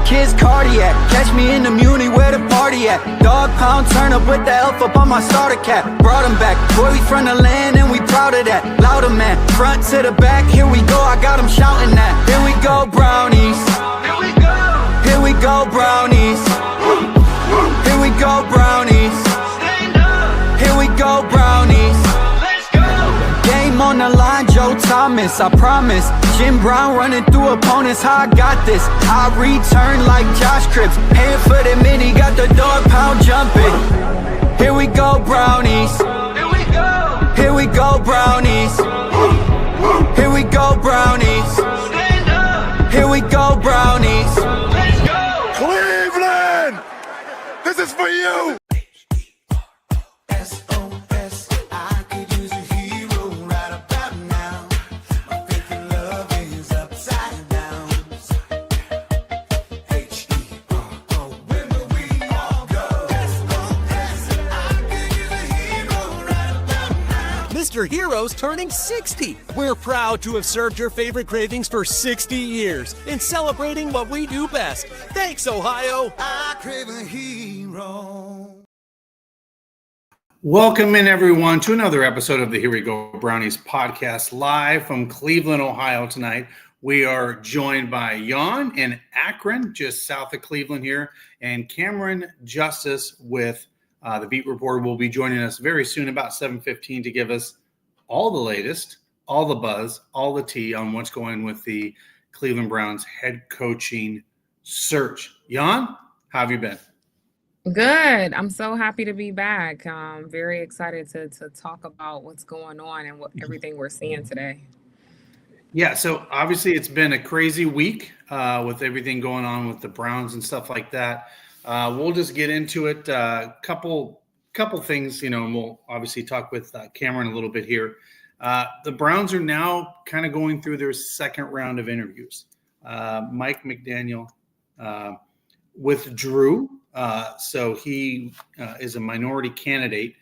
kids cardiac. Catch me in the Muni where the party at. Dog pound, turn up with the elf up on my starter cap. Brought him back, boy, we from the land and we proud of that. Louder man, front to the back, here we go, I got them shouting that. Here we go, Brownies. Here we go. Here we go, Brownies. Here we go, Brownies. Stand up. Here we go, Brownies. Let's go. Game on the line, Joe Thomas, I promise. Jim Brown running through opponents, how I got this. I return like Josh Cripps. Hand for the mini, got the dog pound jumping. Here we go, Brownies. Here we go. Here we go, Brownies. Here we go, Brownies. Stand up. Here we go, Brownies. Let's go. Cleveland! This is for you! Mr. Hero's turning 60. We're proud to have served your favorite cravings for 60 years in celebrating what we do best. Thanks, Ohio. I crave a hero. Welcome in, everyone, to another episode of the Here We Go Brownies podcast, live from Cleveland, Ohio tonight. We are joined by Yan in Akron, just south of Cleveland here, and Camryn Justice with the Beat Reporter will be joining us very soon, about 7:15, to give us all the latest, all the buzz, all the tea on what's going with the Cleveland Browns head coaching search. Yan, how have you been? Good. I'm so happy to be back. Very excited to talk about what's going on and everything we're seeing today. Yeah, so obviously it's been a crazy week with everything going on with the Browns and stuff like that. We'll just get into it. Couple things, and we'll obviously talk with Camryn a little bit here. The Browns are now kind of going through their second round of interviews. Mike McDaniel withdrew, so he is a minority candidate,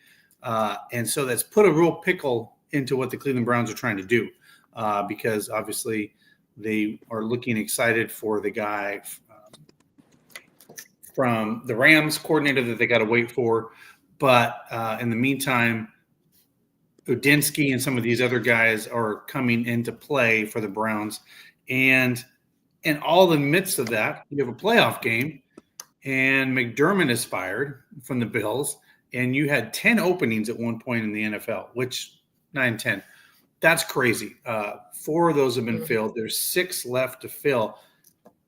and so that's put a real pickle into what the Cleveland Browns are trying to do, because obviously they are looking excited for the guy from the Rams coordinator that they got to wait for. But in the meantime, Udinsky and some of these other guys are coming into play for the Browns. And in all the midst of that, you have a playoff game, and McDermott is fired from the Bills, and you had 10 openings at one point in the NFL, which 9-10. That's crazy. 4 of those have been filled. There's 6 left to fill.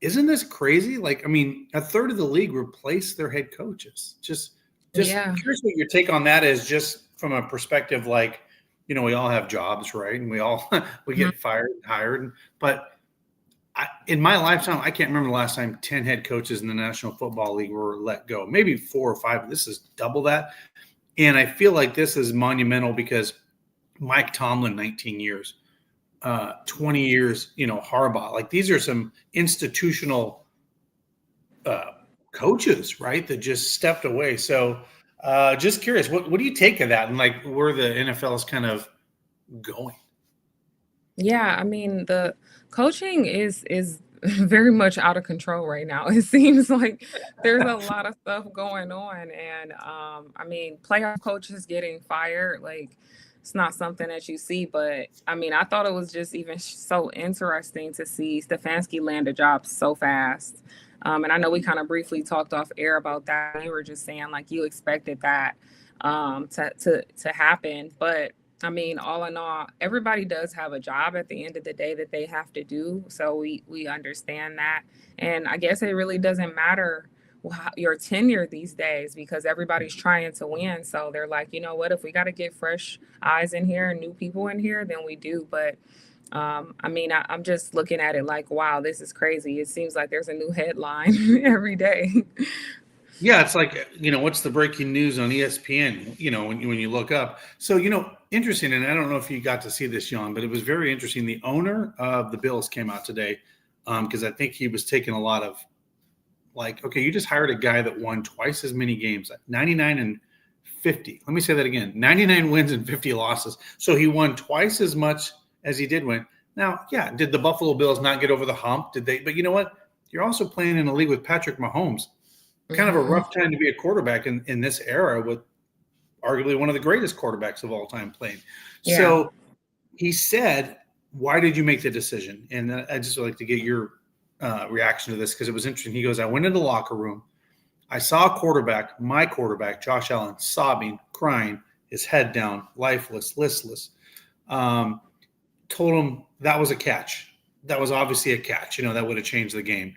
Isn't this crazy? Like, I mean, a third of the league replaced their head coaches. Just curious what your take on that is, just from a perspective, like, we all have jobs, right? And we get fired and hired. But in my lifetime, I can't remember the last time 10 head coaches in the National Football League were let go. Maybe 4 or 5. This is double that. And I feel like this is monumental because Mike Tomlin, 19 years. 20 years, Harbaugh. Like, these are some institutional coaches, right, that just stepped away. So just curious, what do you take of that, and like where the NFL is kind of going? Yeah, I mean, the coaching is very much out of control right now. It seems like there's a lot of stuff going on, and I mean, playoff coaches getting fired, like, it's not something that you see, but I mean, I thought it was just even so interesting to see Stefanski land a job so fast. And I know we kind of briefly talked off air about that. We were just saying, like, you expected that to happen. But I mean, all in all, everybody does have a job at the end of the day that they have to do. So we understand that. And I guess it really doesn't matter your tenure these days, because everybody's trying to win. So they're like, you know what, if we got to get fresh eyes in here and new people in here, then we do. But I mean, I'm just looking at it like, wow, this is crazy. It seems like there's a new headline every day. Yeah, it's like, what's the breaking news on ESPN, when you look up. So, interesting, and I don't know if you got to see this, Yan, but it was very interesting. The owner of the Bills came out today because I think he was taking a lot of, like, okay, you just hired a guy that won twice as many games, 99 and 50. Let me say that again, 99 wins and 50 losses. So he won twice as much as he did win. Now, yeah, did the Buffalo Bills not get over the hump? Did they? But you know what? you're also playing in a league with Patrick Mahomes. Kind of a rough time to be a quarterback in this era with arguably one of the greatest quarterbacks of all time playing. Yeah. So he said, why did you make the decision? And I just would like to get your reaction to this because it was interesting. He goes, I went into the locker room. I saw a quarterback, my quarterback, Josh Allen, sobbing, crying, his head down, lifeless, listless. Told him that was a catch. That was obviously a catch. That would have changed the game.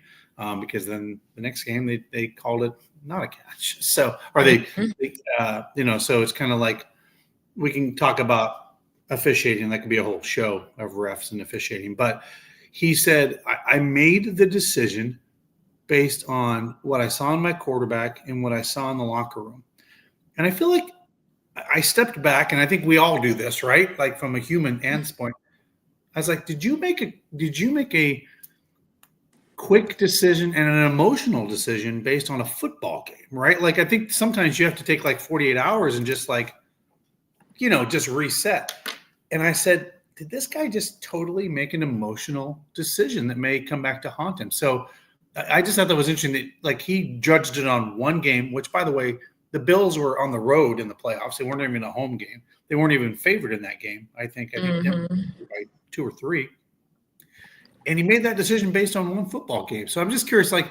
Because then the next game they called it not a catch. So, or so it's kind of like we can talk about officiating. That could be a whole show of refs and officiating. But he said, I made the decision based on what I saw in my quarterback and what I saw in the locker room. And I feel like I stepped back, and I think we all do this, right? Like from a human standpoint. I was like, did you make a quick decision and an emotional decision based on a football game, right? Like, I think sometimes you have to take like 48 hours and just like, just reset. And I said, did this guy just totally make an emotional decision that may come back to haunt him? So I just thought that was interesting that like he judged it on one game, which by the way, the Bills were on the road in the playoffs. They weren't even a home game. They weren't even favored in that game. I think by 2 or 3. And he made that decision based on one football game. So I'm just curious, like,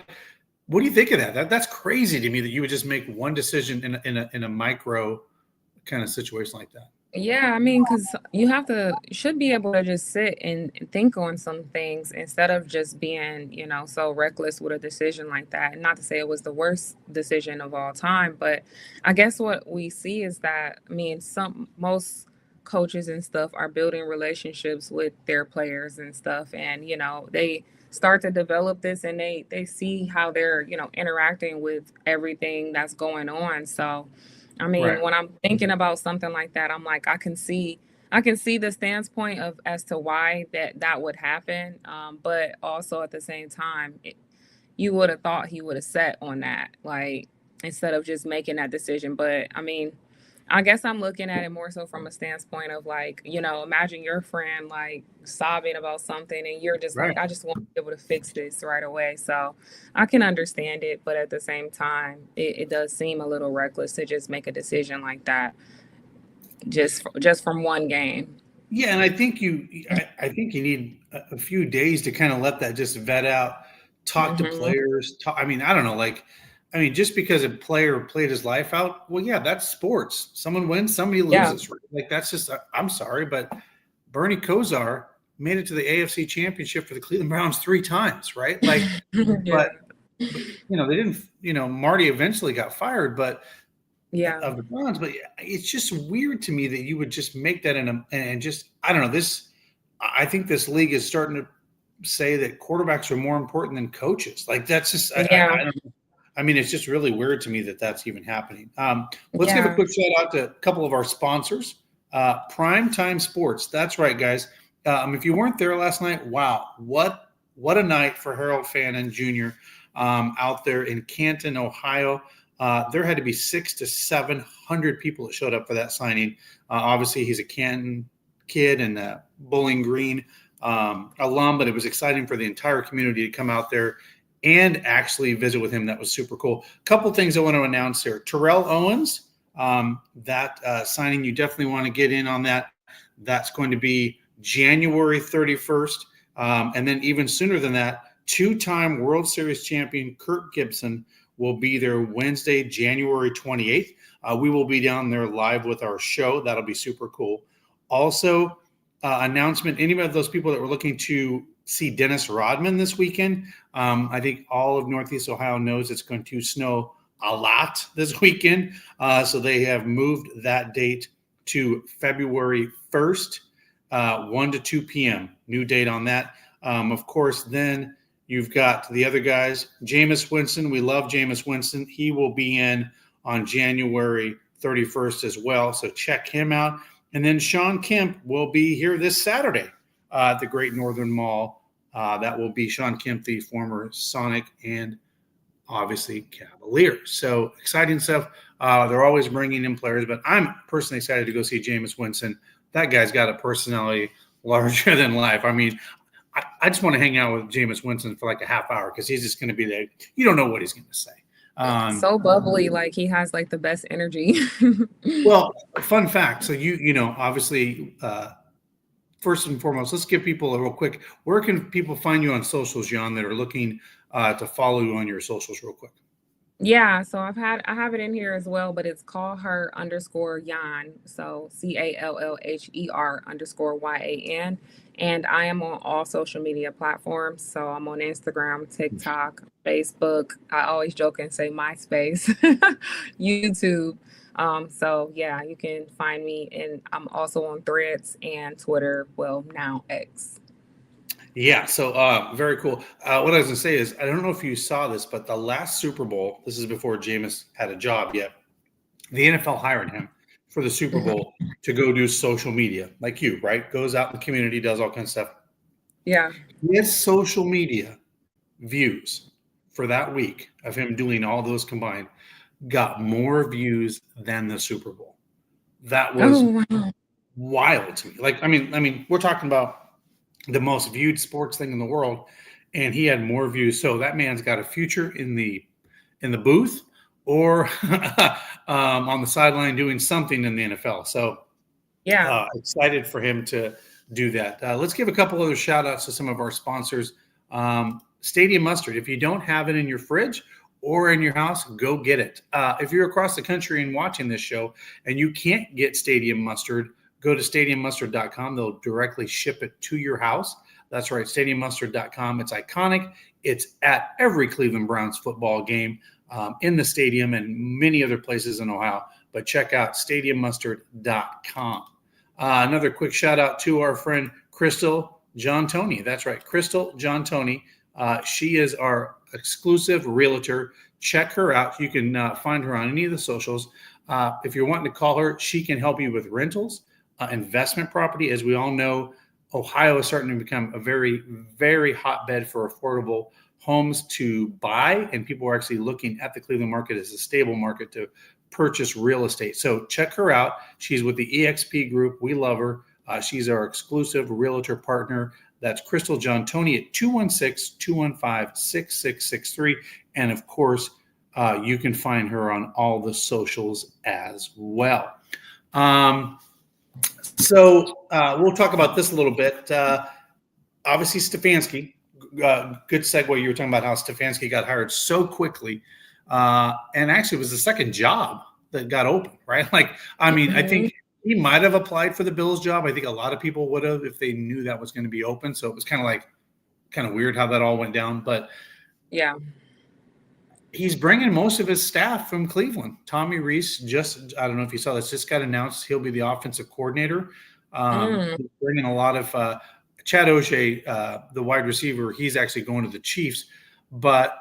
what do you think of that? That's crazy to me that you would just make one decision in a micro kind of situation like that. Yeah, I mean, because you should be able to just sit and think on some things instead of just being, so reckless with a decision like that. Not to say it was the worst decision of all time, but I guess what we see is that, most coaches and stuff are building relationships with their players and stuff, and they start to develop this, and they see how they're interacting with everything that's going on. So Right. when I'm thinking about something like that, I'm like, I can see the standpoint of as to why that would happen, but also at the same time, you would have thought he would have set on that, like, instead of just making that decision. But I guess I'm looking at it more so from a standpoint of like, imagine your friend like sobbing about something and you're just like, Right. I just want to be able to fix this right away. So I can understand it, but at the same time, it does seem a little reckless to just make a decision like that just from one game. Yeah, and I think you need a few days to kind of let that just vet out, talk to players. I don't know, just because a player played his life out, well, yeah, that's sports. Someone wins, somebody loses. Yeah. Like, that's just, I'm sorry, but Bernie Kosar made it to the AFC Championship for the Cleveland Browns 3 times, right? Like, but they didn't, Marty eventually got fired, but of the Browns. But it's just weird to me that you would just make that I don't know, I think this league is starting to say that quarterbacks are more important than coaches. Like, that's just, I don't know. It's just really weird to me that that's even happening. Let's give a quick shout out to a couple of our sponsors. Prime Time Sports. That's right, guys. If you weren't there last night, wow, what a night for Harold Fannin Jr. Out there in Canton, Ohio. There had to be 600 to 700 people that showed up for that signing. Obviously, he's a Canton kid and Bowling Green alum, but it was exciting for the entire community to come out there and actually visit with him. That was super cool. A couple things I want to announce here. Terrell Owens, that signing, you definitely want to get in on that. That's going to be January 31st. And then even sooner than that, 2-time World Series champion Kirk Gibson will be there Wednesday, January 28th. We will be down there live with our show. That'll be super cool. Also, announcement, any of those people that were looking to see Dennis Rodman this weekend. I think all of Northeast Ohio knows it's going to snow a lot this weekend. So they have moved that date to February 1st, 1 to 2 p.m. New date on that. Of course, then you've got the other guys. Jameis Winston. We love Jameis Winston. He will be in on January 31st as well. So check him out. And then Sean Kemp will be here this Saturday at the Great Northern Mall. That will be Sean Kemp, the former Sonic and obviously Cavalier. So exciting stuff. They're always bringing in players, but I'm personally excited to go see Jameis Winston. That guy's got a personality larger than life. I just want to hang out with Jameis Winston for like a half hour because he's just going to be there. You don't know what he's going to say. So bubbly, like he has like the best energy. Well, fun fact. So obviously, first and foremost, let's give people a real quick. Where can people find you on socials, Yan, that are looking to follow you on your socials, real quick? Yeah, so I have it in here as well, but it's call her _Yan. So CALLHER_YAN. And I am on all social media platforms. So I'm on Instagram, TikTok, Facebook. I always joke and say MySpace, YouTube. So yeah, you can find me, and I'm also on Threads and Twitter. Well, now X. Yeah, so very cool. What I was going to say is, I don't know if you saw this, but the last Super Bowl, this is before Jameis had a job yet, the NFL hired him for the Super Bowl to go do social media, like you, right? Goes out in the community, does all kinds of stuff. Yeah. His social media views for that week of him doing all those combined got more views than the Super Bowl. That was wild to me. Like, I mean, we're talking about the most viewed sports thing in the world, and he had more views. So that man's got a future in the booth or on the sideline doing something in the NFL. So yeah, excited for him to do that. Let's give a couple other shout outs to some of our sponsors. Stadium Mustard. If you don't have it in your fridge or in your house, go get it. If you're across the country and watching this show and you can't get Stadium Mustard, go to stadiummustard.com. They'll directly ship it to your house. That's right, stadiummustard.com. It's iconic. It's at every Cleveland Browns football game in the stadium and many other places in Ohio. But check out stadiummustard.com. Another quick shout out to our friend Crystal John Tony. That's right, Crystal John Tony. She is our exclusive realtor. Check her out. You can find her on any of the socials. If you're wanting to call her, she can help you with rentals. Investment property. As we all know, Ohio is starting to become a very, very hotbed for affordable homes to buy, and people are actually looking at the Cleveland market as a stable market to purchase real estate. So check her out. She's with the EXP Group. We love her. She's our exclusive realtor partner. That's Crystal John Tony at 216-215-6663. And of course, you can find her on all the socials as well. So we'll talk about this a little bit. Obviously, Stefanski, good segue. You were talking about how Stefanski got hired so quickly. And actually, it was the second job that got open, right? Like, I mean, I think he might have applied for the Bills job. I think a lot of people would have if they knew that was going to be open. So it was kind of weird how that all went down. But yeah. He's bringing most of his staff from Cleveland. Tommy Rees I don't know if you saw this, just got announced he'll be the offensive coordinator. He's bringing a lot of Chad O'Shea, the wide receiver. He's actually going to the Chiefs. But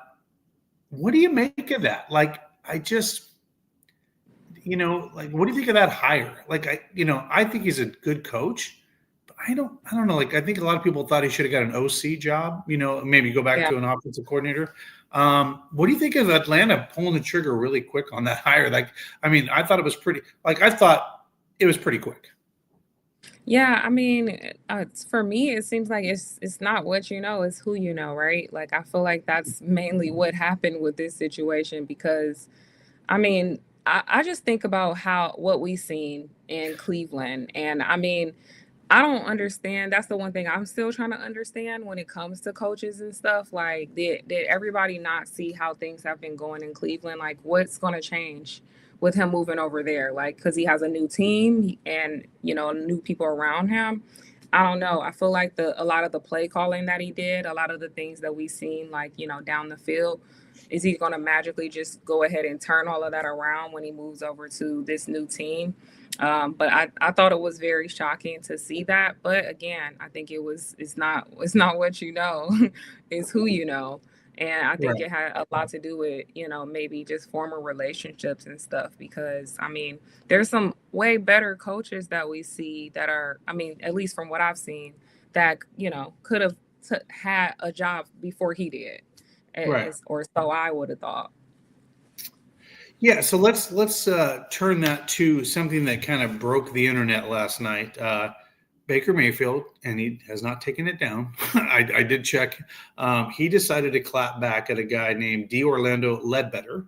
what do you make of that? Like, what do you think of that hire? Like, I think he's a good coach. I don't know. Like, I think a lot of people thought he should have got an OC job, maybe go back to an offensive coordinator. What do you think of Atlanta pulling the trigger really quick on that hire? Like, I mean, I thought it was pretty quick. Yeah. I mean, for me, it seems like it's not what you know, it's who you know, right? Like, I feel like that's mainly what happened with this situation because, I mean, I just think about what we've seen in Cleveland. And I mean, I don't understand. That's the one thing I'm still trying to understand when it comes to coaches and stuff. Like, did everybody not see how things have been going in Cleveland? Like, what's going to change with him moving over there? Like, because he has a new team and, new people around him. I don't know. I feel like a lot of the play calling that he did, a lot of the things that we've seen, like, down the field, is he going to magically just go ahead and turn all of that around when he moves over to this new team? But I thought it was very shocking to see that. But again, I think it's not what you know, it's who you know. And I think it had a lot to do with, maybe just former relationships and stuff, because I mean, there's some way better coaches that we see that are, I mean, at least from what I've seen, that, could have had a job before he did. Or so I would have thought. Yeah, so let's turn that to something that kind of broke the internet last night. Baker Mayfield, and he has not taken it down. I did check. He decided to clap back at a guy named D. Orlando Ledbetter.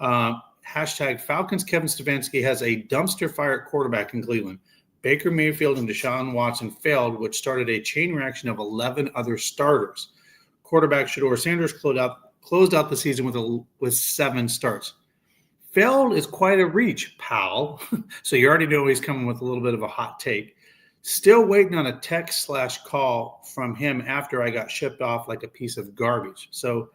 Hashtag Falcons Kevin Stefanski has a dumpster fire at quarterback in Cleveland. Baker Mayfield and Deshaun Watson failed, which started a chain reaction of 11 other starters. Quarterback Shedeur Sanders closed out the season with 7 starts. Failed is quite a reach, pal. So you already know he's coming with a little bit of a hot take. Still waiting on a text/call from him after I got shipped off like a piece of garbage. So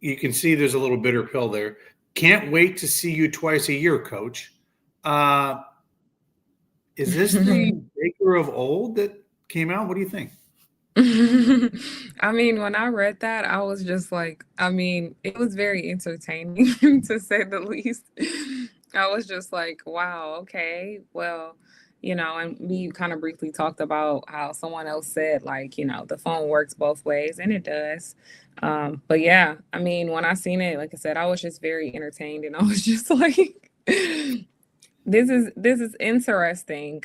you can see there's a little bitter pill there. Can't wait to see you twice a year, coach. Is this the Baker of old that came out? What do you think? I mean, when I read that, I was just like, I mean, it was very entertaining to say the least. I was just like, wow, okay, well, and we kind of briefly talked about how someone else said, like, the phone works both ways, and it does. But yeah, I mean, when I seen it, like I said, I was just very entertained, and I was just like, this is interesting.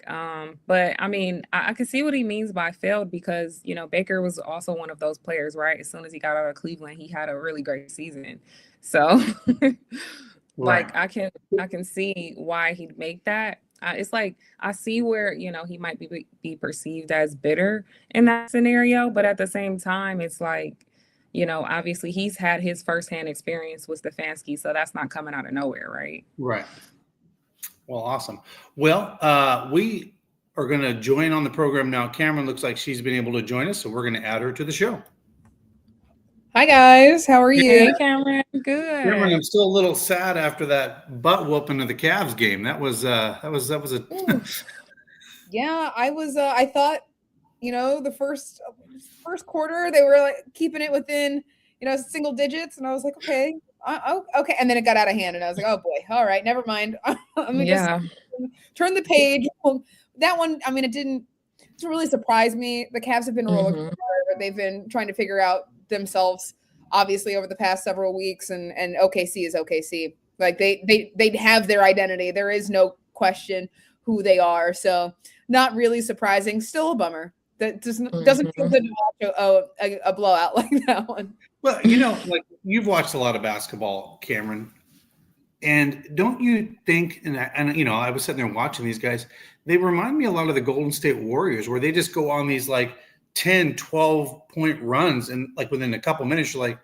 But I mean, I can see what he means by failed because, Baker was also one of those players, right? As soon as he got out of Cleveland, he had a really great season. So like I can see why he'd make that. It's like I see where, he might be perceived as bitter in that scenario, but at the same time, it's like, obviously he's had his firsthand experience with Stefanski, so that's not coming out of nowhere, right? Right. Well, awesome. Well, we are going to join on the program now. Camryn looks like she's been able to join us, so we're going to add her to the show. Hi guys, how are you? Hey, Camryn, good. Camryn, I'm still a little sad after that butt whooping of the Cavs game. That was a. Yeah, I was. I thought, the first quarter they were like keeping it within, single digits, and I was like, okay, okay, and then it got out of hand, and I was like, oh boy, all right, never mind. Let me just turn the page. That one, I mean, it didn't really surprise me. The Cavs have been rolling. They've been trying to figure out themselves obviously over the past several weeks, and OKC is OKC. Like they have their identity. There is no question who they are. So not really surprising. Still a bummer. That doesn't feel good to watch a blowout like that one. Well, like you've watched a lot of basketball, Camryn, and don't you think? And I was sitting there watching these guys. They remind me a lot of the Golden State Warriors, where they just go on these like 10, 12 point runs. And like within a couple minutes, you're like,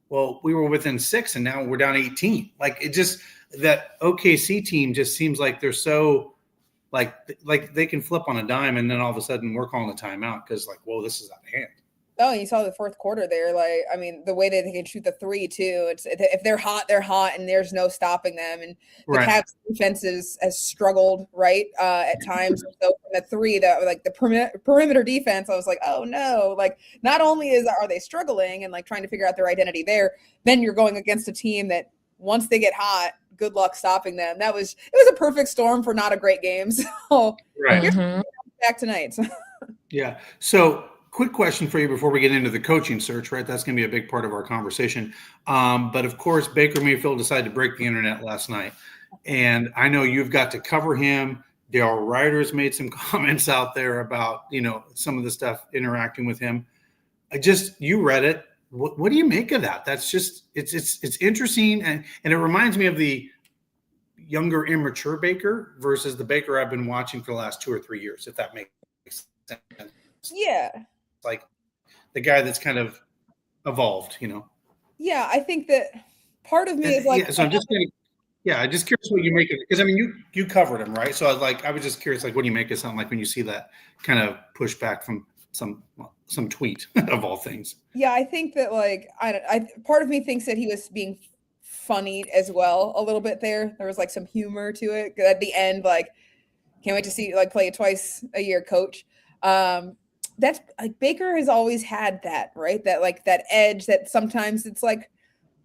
well, we were within 6 and now we're down 18. Like it just, that OKC team just seems like they're so like they can flip on a dime. And then all of a sudden we're calling a timeout because like, whoa, this is out of hand. Oh, you saw the fourth quarter there. Like, I mean, the way that they can shoot the 3 too. It's if they're hot, and there's no stopping them. And the Cavs defense has struggled, right, at times. So from the 3, that like the perimeter defense, I was like, oh no! Like, not only are they struggling and like trying to figure out their identity there, then you're going against a team that once they get hot, good luck stopping them. It was a perfect storm for not a great game. So back tonight. Yeah. So. Quick question for you before we get into the coaching search, right? That's going to be a big part of our conversation. But of course, Baker Mayfield decided to break the internet last night. And I know you've got to cover him. Daryl Ryder's made some comments out there about, some of the stuff interacting with him. You read it. What do you make of that? That's just, it's interesting. And it reminds me of the younger, immature Baker versus the Baker I've been watching for the last 2 or 3 years, if that makes sense. Yeah. Like the guy that's kind of evolved, Yeah, I think that part of me is like. Yeah, so I'm just curious what you make of it, because I mean you covered him, right? So I was just curious, like, what do you make of something like when you see that kind of pushback from some tweet of all things? Yeah, I think that like I part of me thinks that he was being funny as well a little bit there. There was like some humor to it at the end, like can't wait to see like play a twice a year coach. That's like Baker has always had that, right? That like that edge that sometimes it's like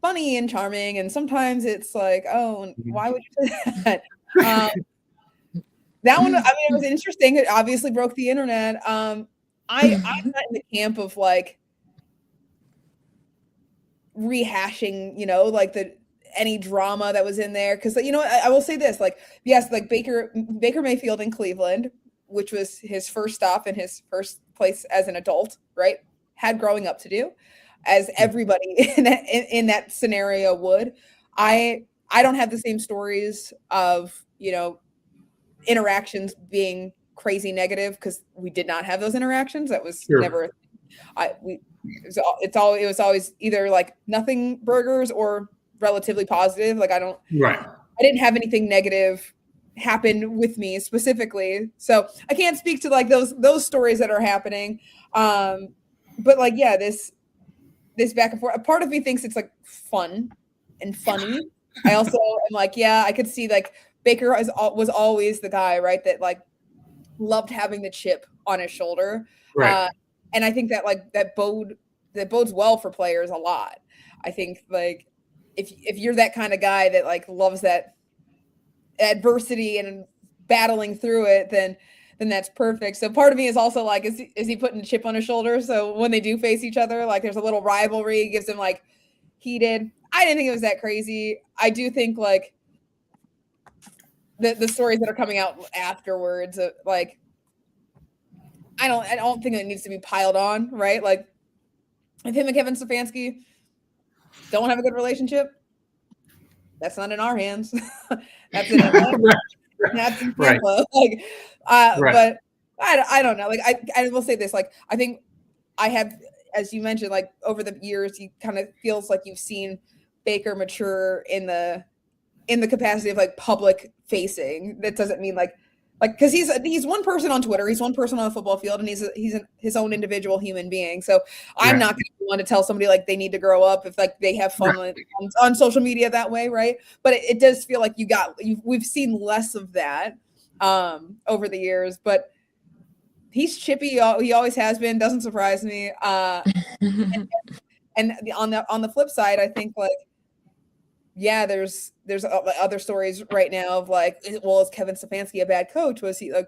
funny and charming, and sometimes it's like, oh, why would you say that? That one, I mean, it was interesting. It obviously broke the internet. I'm not in the camp of like rehashing, like any drama that was in there, because I will say this, like, yes, like Baker Mayfield in Cleveland which was his first stop and his first place as an adult, right? Had growing up to do, as everybody in that scenario would. I don't have the same stories of, interactions being crazy negative, because we did not have those interactions. That was never. It was always either like nothing burgers or relatively positive. Like I didn't have anything negative happen with me specifically, so I can't speak to like those stories that are happening. But like, yeah, this back and forth. A part of me thinks it's like fun and funny. I also am like, yeah, I could see like Baker was always the guy, right, that like loved having the chip on his shoulder, right. And I think that like that bodes well for players a lot. I think like if you're that kind of guy that like loves that adversity and battling through it, then that's perfect. So part of me is also like, is he putting a chip on his shoulder? So when they do face each other, like there's a little rivalry, gives him like heated. I didn't think it was that crazy. I do think like the stories that are coming out afterwards, like I don't think it needs to be piled on, right? Like if him and Kevin Stefanski don't have a good relationship, that's not in our hands. That's in Atlanta. That's in Tampa. Like, but I don't know. Like I will say this. Like I think I have, as you mentioned, like over the years, you kind of feels like you've seen Baker mature in the capacity of like public facing. That doesn't mean like because he's one person on Twitter, he's one person on the football field, and he's his own individual human being. So I'm not going to want to tell somebody like they need to grow up if like they have fun on social media that way, right? But it does feel like we've seen less of that over the years. But he's chippy. He always has been. Doesn't surprise me. And on the flip side, I think like, yeah, there's other stories right now of like, well, is Kevin Stefanski a bad coach? Was he like?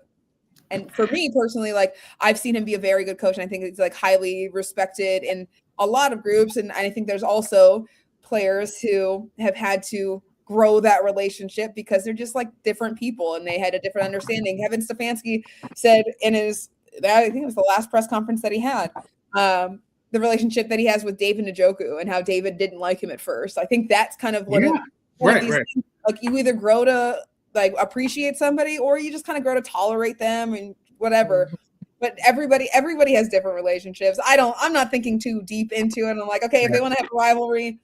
And for me personally, like I've seen him be a very good coach, and I think he's like highly respected in a lot of groups. And I think there's also players who have had to grow that relationship because they're just like different people and they had a different understanding. Kevin Stefanski said in I think it was the last press conference that he had, the relationship that he has with David Njoku and how David didn't like him at first. I think that's kind of one of these things, like you either grow to like appreciate somebody or you just kind of grow to tolerate them and whatever. But everybody has different relationships. I'm not thinking too deep into it. I'm like, okay, if they want to have a rivalry,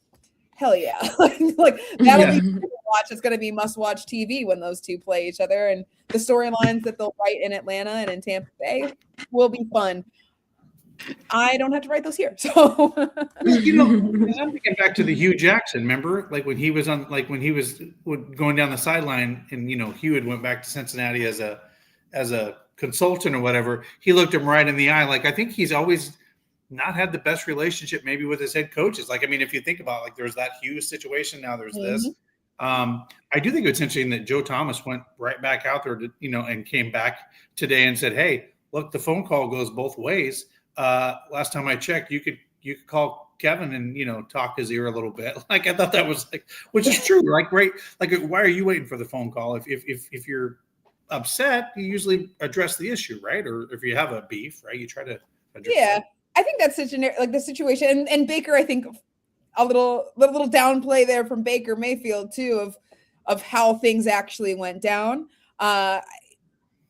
hell yeah. like that'll be cool to watch. It's going to be must-watch TV when those two play each other. And the storylines that they'll write in Atlanta and in Tampa Bay will be fun. I don't have to write those here. So I'm thinking back to the Hugh Jackson, remember? Like when he was going down the sideline and Hugh had went back to Cincinnati as a consultant or whatever, he looked him right in the eye. Like I think he's always not had the best relationship maybe with his head coaches. Like, I mean, if you think about like there's that Hughes situation, now there's this. I do think it's interesting that Joe Thomas went right back out there to, and came back today and said, hey, look, the phone call goes both ways. Last time I checked, you could call Kevin and, talk his ear a little bit. Like, I thought that was like, which is true. Like, great. Like, why are you waiting for the phone call? If you're upset, you usually address the issue, right? Or if you have a beef, right, you try to address it. I think that's such like the situation. And Baker, I think a little downplay there from Baker Mayfield too, of how things actually went down.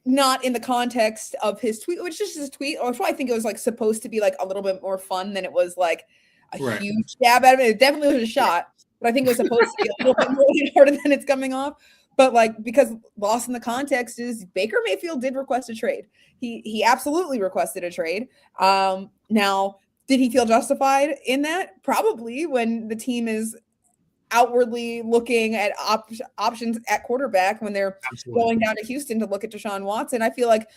Not in the context of his tweet, which is his tweet, or I think it was like supposed to be like a little bit more fun than it was like a huge jab at it. It definitely was a shot, but I think it was supposed to be a little bit more harder than it's coming off. But like, because lost in the context is Baker Mayfield did request a trade. He absolutely requested a trade. Now, did he feel justified in that? Probably, when the team is outwardly looking at options at quarterback, when they're going down to Houston to look at Deshaun Watson. I feel like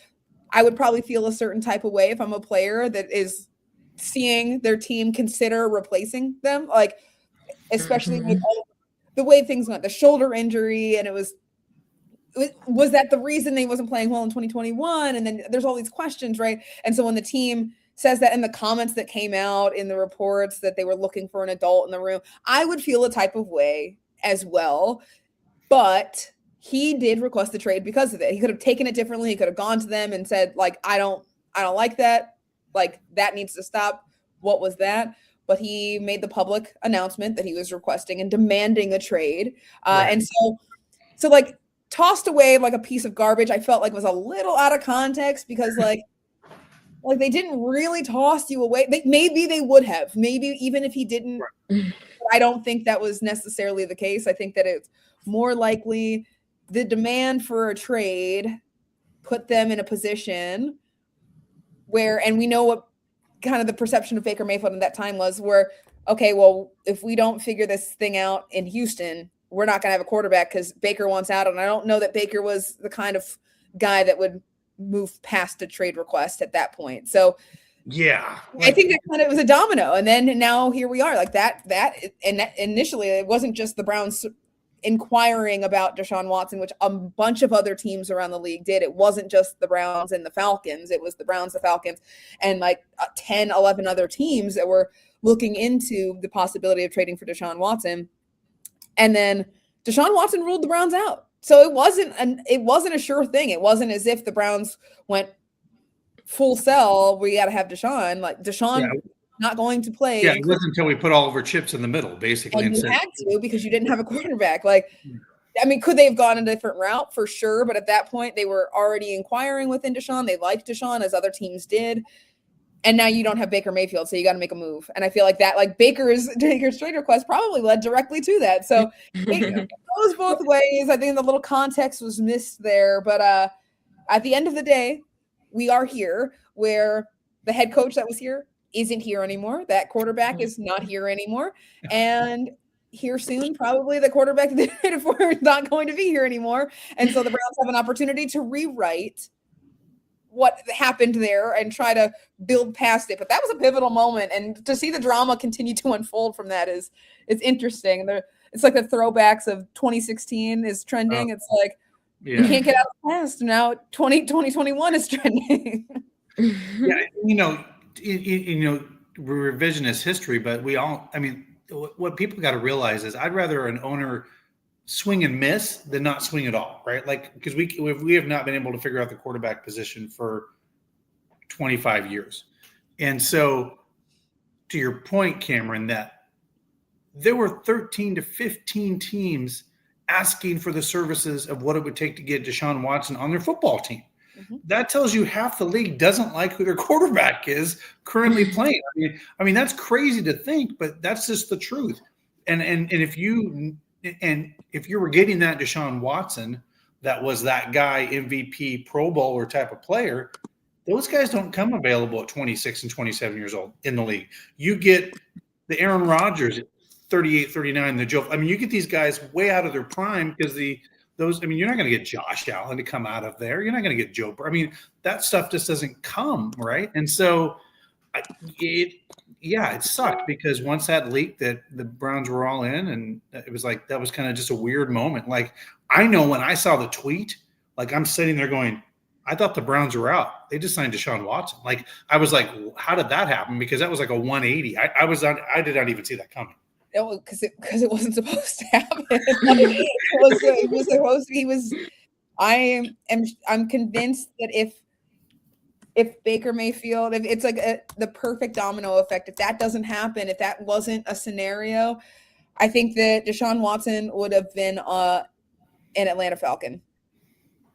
I would probably feel a certain type of way if I'm a player that is seeing their team consider replacing them, like especially with all the way things went, the shoulder injury, and it was that the reason they wasn't playing well in 2021, and then there's all these questions, right? And so when the team says that in the comments that came out in the reports that they were looking for an adult in the room, I would feel a type of way as well. But he did request the trade because of it. He could have taken it differently. He could have gone to them and said, like, I don't like that. Like, that needs to stop. What was that? But he made the public announcement that he was requesting and demanding a trade. And so like tossed away like a piece of garbage, I felt like was a little out of context because like they didn't really toss you away. Maybe they would have, maybe even if he didn't. I don't think that was necessarily the case. I think that it's more likely the demand for a trade put them in a position where, and we know what kind of the perception of Baker Mayfield at that time was, where, okay, well, if we don't figure this thing out in Houston, we're not going to have a quarterback because Baker wants out. And I don't know that Baker was the kind of guy that would move past a trade request at that point. So yeah, I think that kind of was a domino. And then now here we are, like that initially it wasn't just the Browns inquiring about Deshaun Watson, which a bunch of other teams around the league did. It wasn't just the Browns and the Falcons. It was the Browns, the Falcons, and like 10, 11 other teams that were looking into the possibility of trading for Deshaun Watson. And then Deshaun Watson ruled the Browns out. So it wasn't a sure thing. It wasn't as if the Browns went full sell. We got to have Deshaun. Like Deshaun not going to play. Yeah, it wasn't until we put all of our chips in the middle, basically. And you had to because you didn't have a quarterback. Like, I mean, could they have gone a different route? For sure. But at that point, they were already inquiring within Deshaun. They liked Deshaun as other teams did. And now you don't have Baker Mayfield, so you got to make a move. And I feel like that, like Baker's trade request probably led directly to that. So it goes both ways. I think the little context was missed there. But at the end of the day, we are here where the head coach that was here isn't here anymore. That quarterback is not here anymore. And here soon, probably the quarterback that they traded for is not going to be here anymore. And so the Browns have an opportunity to rewrite what happened there and try to build past it. But that was a pivotal moment. And to see the drama continue to unfold from that is interesting. It's like the throwbacks of 2016 is trending. It's like, you can't get out of the past. Now 2021 is trending. Yeah, revisionist history, but what people got to realize is I'd rather an owner swing and miss than not swing at all, right? Like, because we have not been able to figure out the quarterback position for 25 years. And so to your point, Camryn, that there were 13 to 15 teams asking for the services of what it would take to get Deshaun Watson on their football team. Mm-hmm. That tells you half the league doesn't like who their quarterback is currently playing. I mean, that's crazy to think, but that's just the truth. And if you were getting that Deshaun Watson, that was that guy, MVP, Pro Bowler type of player, those guys don't come available at 26 and 27 years old in the league. You get the Aaron Rodgers at 38, 39, the Joe. I mean, you get these guys way out of their prime because you're not going to get Josh Allen to come out of there. You're not going to get Joe. I mean, that stuff just doesn't come, right? And so it sucked because once that leaked that the Browns were all in, and it was like that was kind of just a weird moment. Like, I know when I saw the tweet, like I'm sitting there going, I thought the Browns were out. They just signed Deshaun Watson. Like, I was like, how did that happen? Because that was like a 180. I did not even see that coming. Because it wasn't supposed to happen. I'm convinced that if Baker Mayfield, if it's like the perfect domino effect, if that doesn't happen, if that wasn't a scenario, I think that Deshaun Watson would have been an Atlanta Falcon.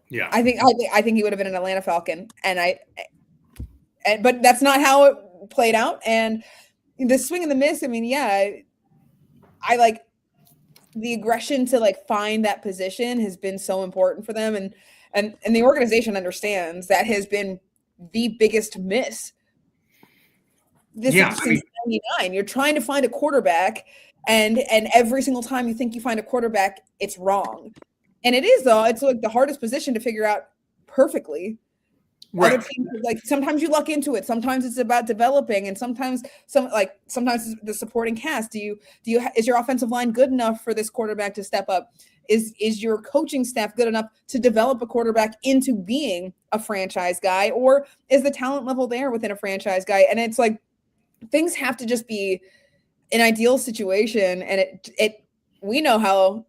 Yeah, I think he would have been an Atlanta Falcon, but that's not how it played out. And the swing and the miss. I mean, yeah. I like the aggression to like find that position has been so important for them. And the organization understands that has been the biggest miss. Since 99, you're trying to find a quarterback and every single time you think you find a quarterback, it's wrong. And it is though. It's like the hardest position to figure out perfectly. Right. Other teams, like sometimes you luck into it. Sometimes it's about developing, and sometimes it's the supporting cast. Is your offensive line good enough for this quarterback to step up? Is your coaching staff good enough to develop a quarterback into being a franchise guy, or is the talent level there within a franchise guy? And it's like things have to just be an ideal situation, and we know how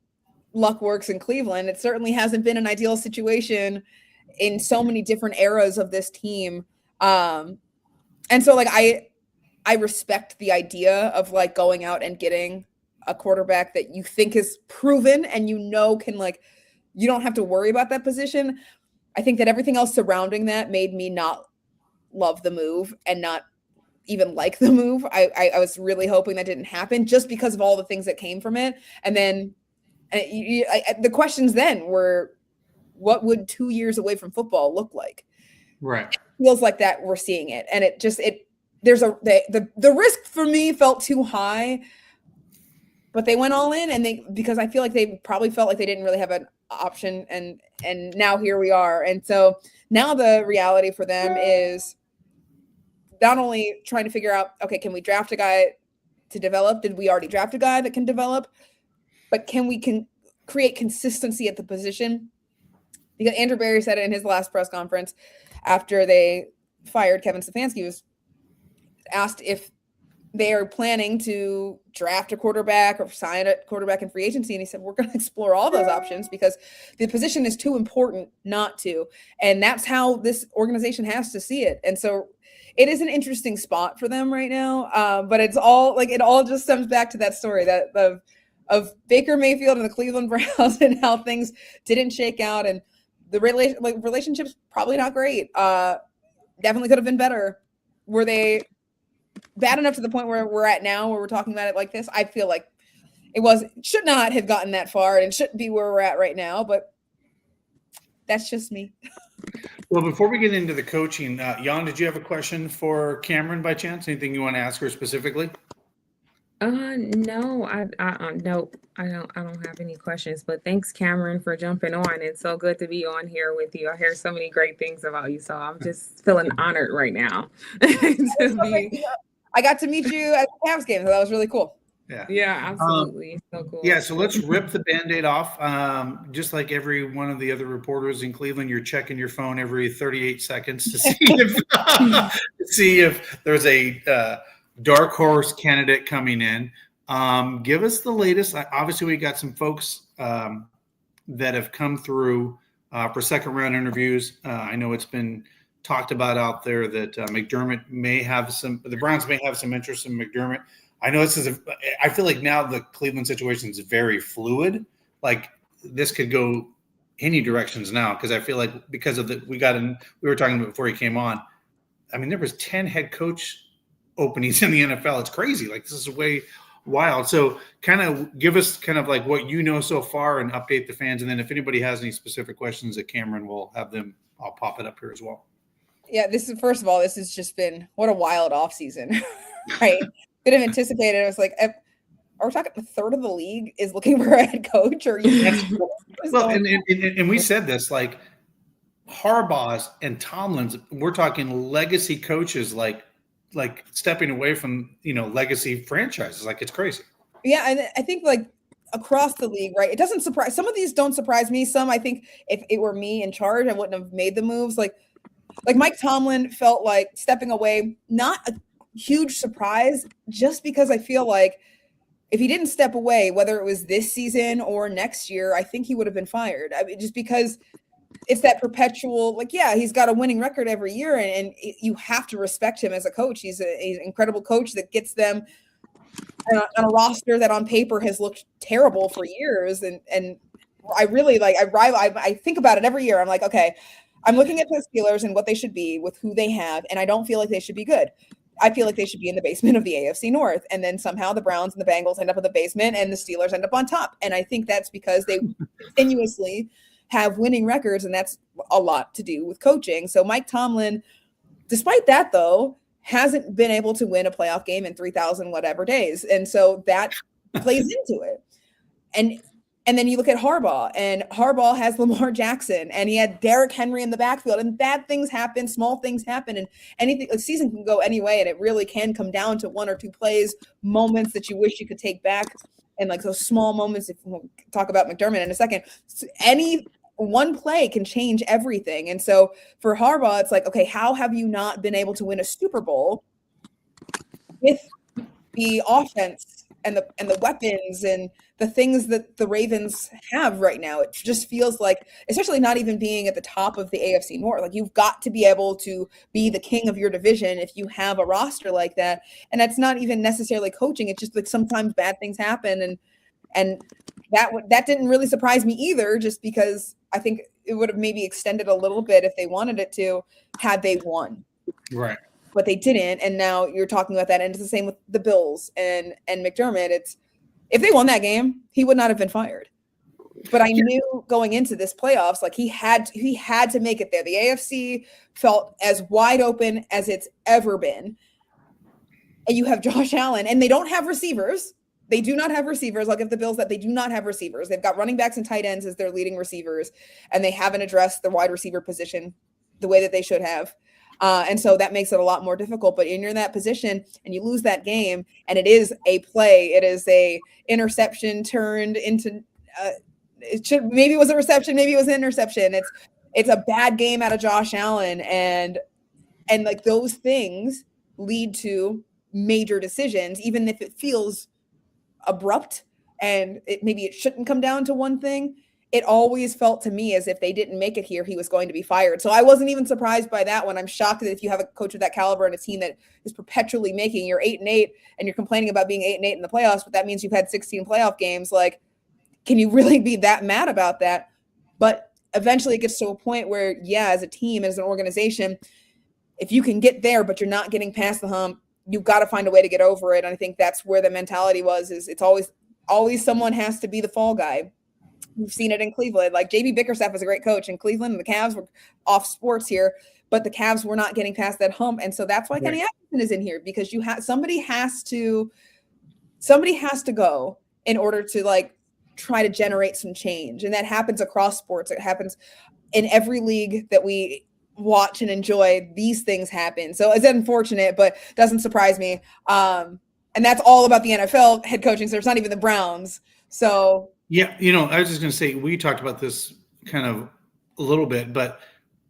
luck works in Cleveland. It certainly hasn't been an ideal situation in so many different eras of this team. And so like I respect the idea of like going out and getting a quarterback that you think is proven and can like, you don't have to worry about that position. I think that everything else surrounding that made me not love the move and not even like the move. I was really hoping that didn't happen just because of all the things that came from it. And then the questions then were, what would 2 years away from football look like? Right. It feels like that we're seeing it. And the risk for me felt too high, but they went all in because I feel like they probably felt like they didn't really have an option. And now here we are. And so now the reality for them is not only trying to figure out, okay, can we draft a guy to develop? Did we already draft a guy that can develop? But can we create consistency at the position? Because Andrew Berry said it in his last press conference after they fired Kevin Stefanski, was asked if they are planning to draft a quarterback or sign a quarterback in free agency. And he said, we're going to explore all those options because the position is too important not to. And that's how this organization has to see it. And so it is an interesting spot for them right now. But it's all like, it all just stems back to that story that of Baker Mayfield and the Cleveland Browns and how things didn't shake out. And the relationship's probably not great. Definitely could have been better. Were they bad enough to the point where we're at now, where we're talking about it like this? I feel like should not have gotten that far and shouldn't be where we're at right now, but that's just me. Well, before we get into the coaching, Yan, did you have a question for Camryn by chance? Anything you want to ask her specifically? No, nope. I don't have any questions, but thanks, Camryn, for jumping on. It's so good to be on here with you. I hear so many great things about you, so I'm just feeling honored right now. I got to meet you at the Cavs game, so that was really cool. Yeah, absolutely. So cool. Yeah, so let's rip the Band-Aid off. Just like every one of the other reporters in Cleveland, you're checking your phone every 38 seconds to see if there's a dark horse candidate coming in. Give us the latest. Obviously, we got some folks that have come through for second round interviews. I know it's been talked about out there that McDermott the Browns may have some interest in McDermott. I know I feel like now the Cleveland situation is very fluid. Like this could go any directions now because I feel like because of we were talking about before he came on. I mean, there was 10 head coach openings in the NFL. It's crazy. Like this is way wild. So kind of give us kind of like what you know so far and update the fans. And then if anybody has any specific questions that Camryn will have them, I'll pop it up here as well. Yeah, first of all, this has just been what a wild offseason, right? Could have anticipated. It was like, are we talking a third of the league is looking for a head coach? Or well, and we said this, like Harbaugh's and Tomlin's, we're talking legacy coaches, like stepping away from, legacy franchises. Like it's crazy. Yeah. And I think like across the league, right. It doesn't surprise. Some of these don't surprise me. Some, I think if it were me in charge, I wouldn't have made the moves. Like Mike Tomlin felt like stepping away, not a huge surprise, just because I feel like if he didn't step away, whether it was this season or next year, I think he would have been fired. I mean, just because it's that perpetual, like, yeah, he's got a winning record every year and you have to respect him as a coach. He's an incredible coach that gets them on a roster that on paper has looked terrible for years. And I really I think about it every year. I'm like, okay, I'm looking at the Steelers and what they should be with who they have. And I don't feel like they should be good. I feel like they should be in the basement of the AFC North. And then somehow the Browns and the Bengals end up in the basement and the Steelers end up on top. And I think that's because they continuously have winning records, and that's a lot to do with coaching. So Mike Tomlin, despite that, though, hasn't been able to win a playoff game in 3,000 whatever days. And so that plays into it. And then you look at Harbaugh, and Harbaugh has Lamar Jackson, and he had Derrick Henry in the backfield, and bad things happen, small things happen, and anything. A season can go any way, and it really can come down to one or two plays, moments that you wish you could take back, and like those small moments. If we'll talk about McDermott in a second, any one play can change everything. And so for Harbaugh, it's like, okay, how have you not been able to win a Super Bowl with the offense the weapons and the things that the Ravens have right now. It just feels like, especially not even being at the top of the AFC North, like you've got to be able to be the king of your division if you have a roster like that. And that's not even necessarily coaching. It's just like sometimes bad things happen, and that didn't really surprise me either, just because I think it would have maybe extended a little bit if they wanted it to, had they won. Right. But they didn't, and now you're talking about that, and it's the same with the Bills and McDermott. It's, if they won that game, he would not have been fired. But I knew going into this playoffs, like he had to make it there. The AFC felt as wide open as it's ever been. And you have Josh Allen, and they don't have receivers. They do not have receivers. I'll give the Bills that they do not have receivers. They've got running backs and tight ends as their leading receivers, and they haven't addressed the wide receiver position the way that they should have. And so that makes it a lot more difficult. But when you're in that position and you lose that game, and it is a play, it is a interception turned into maybe it was a reception, maybe it was an interception. It's a bad game out of Josh Allen, and like those things lead to major decisions, even if it feels abrupt and maybe it shouldn't come down to one thing. It always felt to me as if they didn't make it here, he was going to be fired. So I wasn't even surprised by that one. I'm shocked that if you have a coach of that caliber and a team that is perpetually making, you're 8-8 and you're complaining about being 8-8 in the playoffs, but that means you've had 16 playoff games. Like, can you really be that mad about that? But eventually it gets to a point where, yeah, as a team, as an organization, if you can get there, but you're not getting past the hump, you've got to find a way to get over it. And I think that's where the mentality was, is it's always someone has to be the fall guy. We've seen it in Cleveland. Like JB Bickerstaff was a great coach in Cleveland, and the Cavs were off sports here, but the Cavs were not getting past that hump. And so that's why Kenny Atkinson is in here, because somebody has to go in order to like try to generate some change. And that happens across sports. It happens in every league that we watch and enjoy. These things happen. So it's unfortunate, but doesn't surprise me. And that's all about the NFL head coaching. So it's not even the Browns. So yeah, I was just going to say, we talked about this kind of a little bit, but,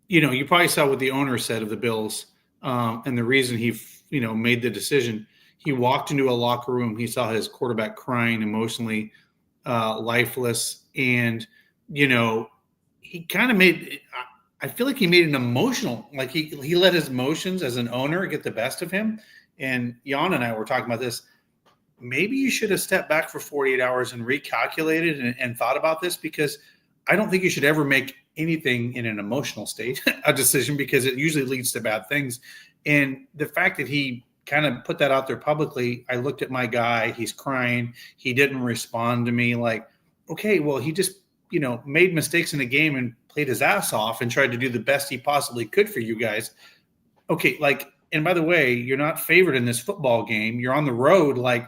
you probably saw what the owner said of the Bills, and the reason he, made the decision. He walked into a locker room. He saw his quarterback crying, emotionally lifeless. And, he kind of I feel like he made an emotional, like he let his emotions as an owner get the best of him. And Jan and I were talking about this. Maybe you should have stepped back for 48 hours and recalculated and thought about this, because I don't think you should ever make anything in an emotional state a decision, because it usually leads to bad things. And the fact that he kind of put that out there publicly, I looked at my guy, he's crying, he didn't respond to me. Like, okay, well, he just, made mistakes in the game and played his ass off and tried to do the best he possibly could for you guys. Okay, like, and by the way, you're not favored in this football game. You're on the road. Like,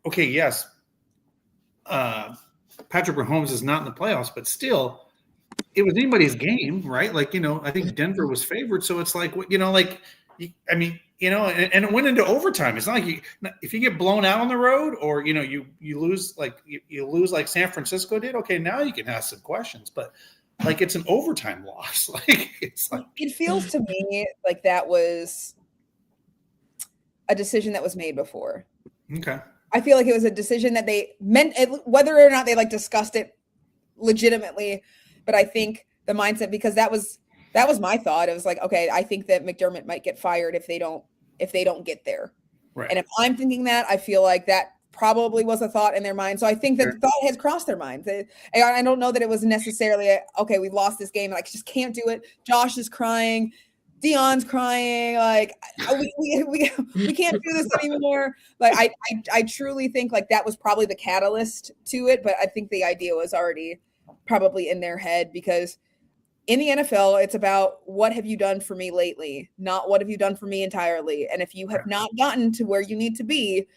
okay, yes, Patrick Mahomes is not in the playoffs, but still, it was anybody's game, right? Like, I think Denver was favored. So it's like, and it went into overtime. It's not like if you get blown out on the road, or, you lose, like you lose like San Francisco did. Okay, now you can ask some questions, but like it's an overtime loss. Like it's like, it feels to me like that was a decision that was made before. Okay. I feel like it was a decision that they meant, whether or not they like discussed it legitimately. But I think the mindset, because that was my thought. It was like, okay, I think that McDermott might get fired if they don't get there. Right. And if I'm thinking that, I feel like that probably was a thought in their mind. So I think that the thought has crossed their minds. I don't know that it was necessarily okay, we lost this game and I just can't do it. Josh is crying. Dion's crying, like we can't do this anymore. Like I truly think like that was probably the catalyst to it, but I think the idea was already probably in their head, because in the NFL, it's about what have you done for me lately, not what have you done for me entirely. And if you have not gotten to where you need to be,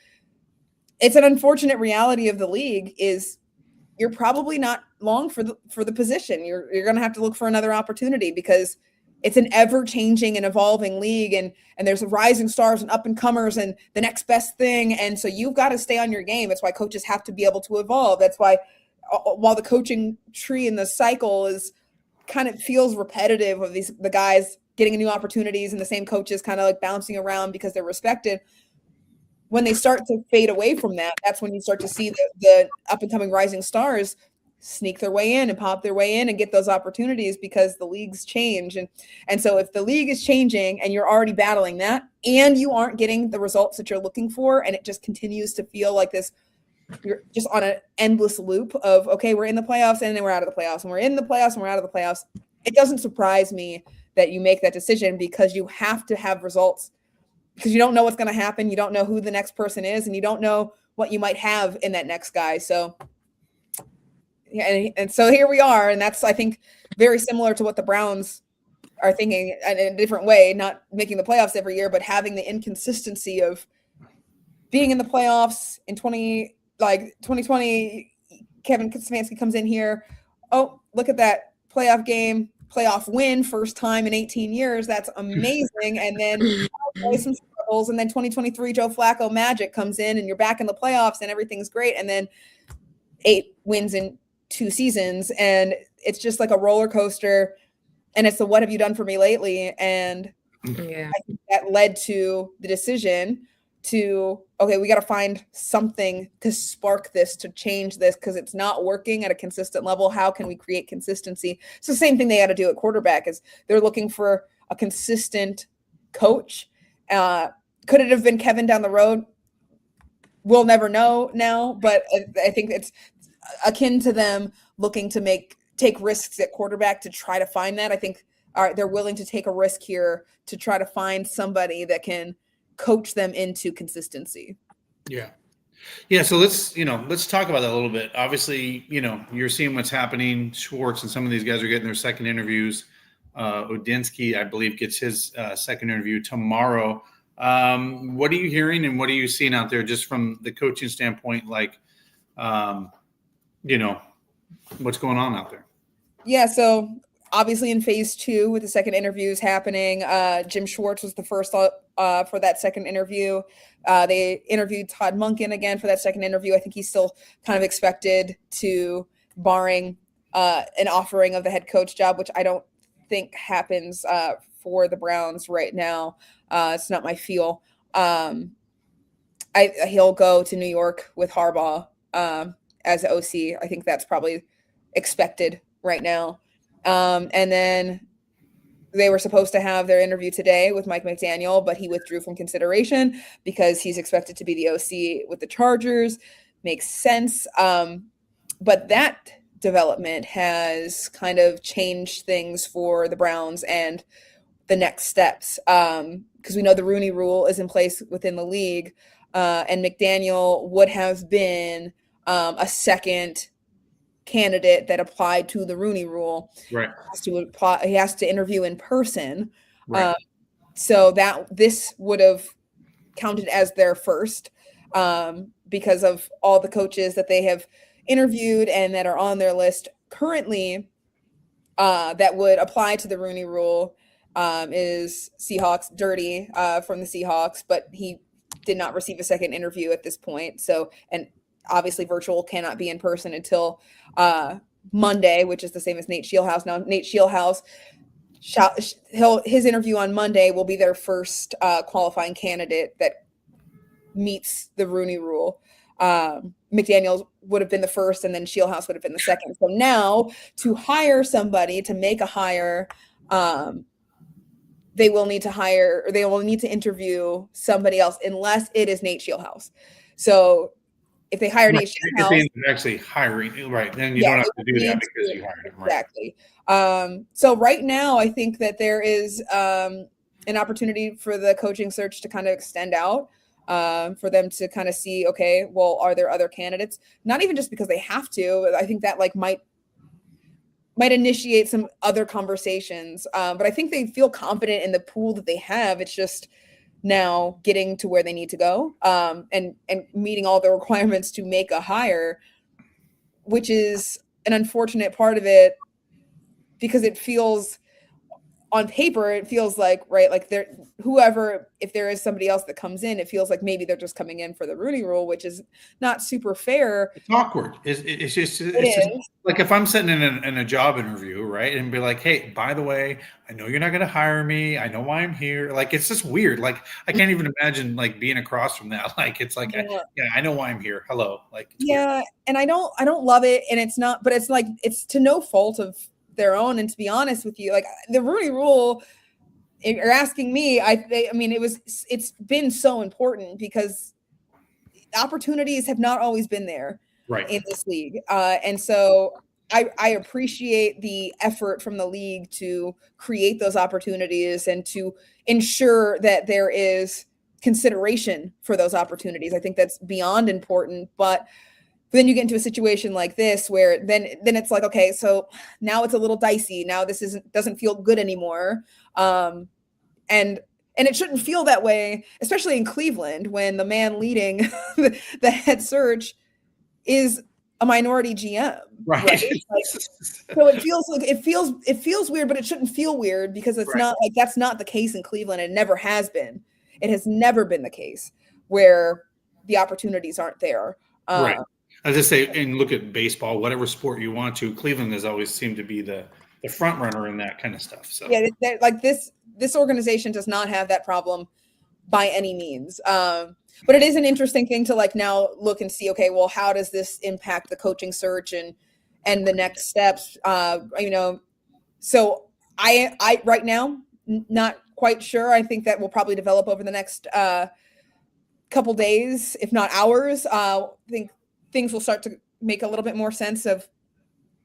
it's an unfortunate reality of the league is you're probably not long for the position. You're going to have to look for another opportunity, because it's an ever-changing and evolving league, and there's rising stars and up-and-comers and the next best thing. And so you've got to stay on your game. That's why coaches have to be able to evolve. That's why while the coaching tree and the cycle is kind of feels repetitive of the guys getting new opportunities and the same coaches kind of like bouncing around because they're respected, when they start to fade away from that, that's when you start to see the up and coming rising stars sneak their way in and pop their way in and get those opportunities because the leagues change. And so if the league is changing and you're already battling that and you aren't getting the results that you're looking for, and it just continues to feel like this, you're just on an endless loop of, okay, we're in the playoffs and then we're out of the playoffs and we're in the playoffs and we're out of the playoffs. It doesn't surprise me that you make that decision, because you have to have results, because you don't know what's going to happen. You don't know who the next person is, and you don't know what you might have in that next guy. So yeah, and so here we are, and that's, I think, very similar to what the Browns are thinking in a different way, not making the playoffs every year, but having the inconsistency of being in the playoffs in 2020. Kevin Stefanski comes in here. Oh, look at that playoff game, playoff win, first time in 18 years. That's amazing. And then some struggles. And then 2023, Joe Flacco magic comes in, and you're back in the playoffs and everything's great. And then 8 wins in 2 seasons, and it's just like a roller coaster, and it's the what have you done for me lately? And Yeah. I think that led to the decision to, okay, we got to find something to spark this, to change this, because it's not working at a consistent level. How can we create consistency? It's the same thing they got to do at quarterback, is they're looking for a consistent coach. Could it have been Kevin down the road? We'll never know now, but I think it's akin to them looking to take risks at quarterback to try to find that. I think, all right, they're willing to take a risk here to try to find somebody that can coach them into consistency. Yeah. Yeah. So let's talk about that a little bit. Obviously, you're seeing what's happening. Schwartz and some of these guys are getting their second interviews. Odinsky, I believe, gets his second interview tomorrow. What are you hearing and what are you seeing out there just from the coaching standpoint? Like, what's going on out there? Yeah, so obviously in phase 2 with the second interviews happening, Jim Schwartz was the first for that second interview. They interviewed Todd Monken again for that second interview. I think he's still kind of expected to, barring an offering of the head coach job, which I don't think happens for the Browns right now. It's not my feel. He'll go to New York with Harbaugh as the OC. I think that's probably expected right now. And then they were supposed to have their interview today with Mike McDaniel, but he withdrew from consideration because he's expected to be the OC with the Chargers. Makes sense. But that development has kind of changed things for the Browns and the next steps. Because we know the Rooney Rule is in place within the league, and McDaniel would have been a second candidate that applied to the Rooney Rule. Right. He has to interview in person. Right. So that this would have counted as their first, because of all the coaches that they have interviewed and that are on their list currently, that would apply to the Rooney Rule, is Seahawks Dirty from the Seahawks, but he did not receive a second interview at this point. So, and obviously virtual cannot be in person until Monday, which is the same as Nate Scheelhaus. Now, Nate Scheelhaus, his interview on Monday will be their first qualifying candidate that meets the Rooney Rule. McDaniels would have been the first, and then Scheelhaus would have been the second. So now to hire somebody, to make a hire, they will need to interview somebody else unless it is Nate Scheelhaus. So if they hire Nate Scheelhaus, actually hiring, right? Then you don't have to do that because you hired him, right? Exactly. So right now, I think that there is an opportunity for the coaching search to kind of extend out, for them to kind of see, okay, well, are there other candidates? Not even just because they have to. I think that might initiate some other conversations. But I think they feel confident in the pool that they have. It's just now getting to where they need to go, and meeting all the requirements to make a hire, which is an unfortunate part of it, because it feels on paper, it feels like, right, like whoever, if there is somebody else that comes in, it feels like maybe they're just coming in for the Rooney Rule, which is not super fair. It's awkward. It's just like if I'm sitting in a job interview, right, and be like, hey, by the way, I know you're not going to hire me. I know why I'm here. Like, it's just weird. Like, I can't even imagine like being across from that. Like, it's like, yeah, I know why I'm here. Hello. Like, yeah, weird. And I don't love it, and it's not, but it's like it's to no fault of their own. And to be honest with you, like the Rooney Rule, if you're asking me, I mean, it's been so important because opportunities have not always been there in this league. And so I appreciate the effort from the league to create those opportunities and to ensure that there is consideration for those opportunities. I think that's beyond important, but then you get into a situation like this where then it's like, okay, so now it's a little dicey. Now this doesn't feel good anymore. And it shouldn't feel that way, especially in Cleveland, when the man leading the head search is a minority GM. Right. Like, so it feels weird, but it shouldn't feel weird because it's not like that's not the case in Cleveland. It never has been. It has never been the case where the opportunities aren't there. Right. I just say, and look at baseball, whatever sport you want to, Cleveland has always seemed to be the front runner in that kind of stuff. So yeah, like this organization does not have that problem by any means. But it is an interesting thing to like now look and see, okay, well, how does this impact the coaching search and the next steps? So I right now, not quite sure. I think that will probably develop over the next couple days, if not hours. I think things will start to make a little bit more sense of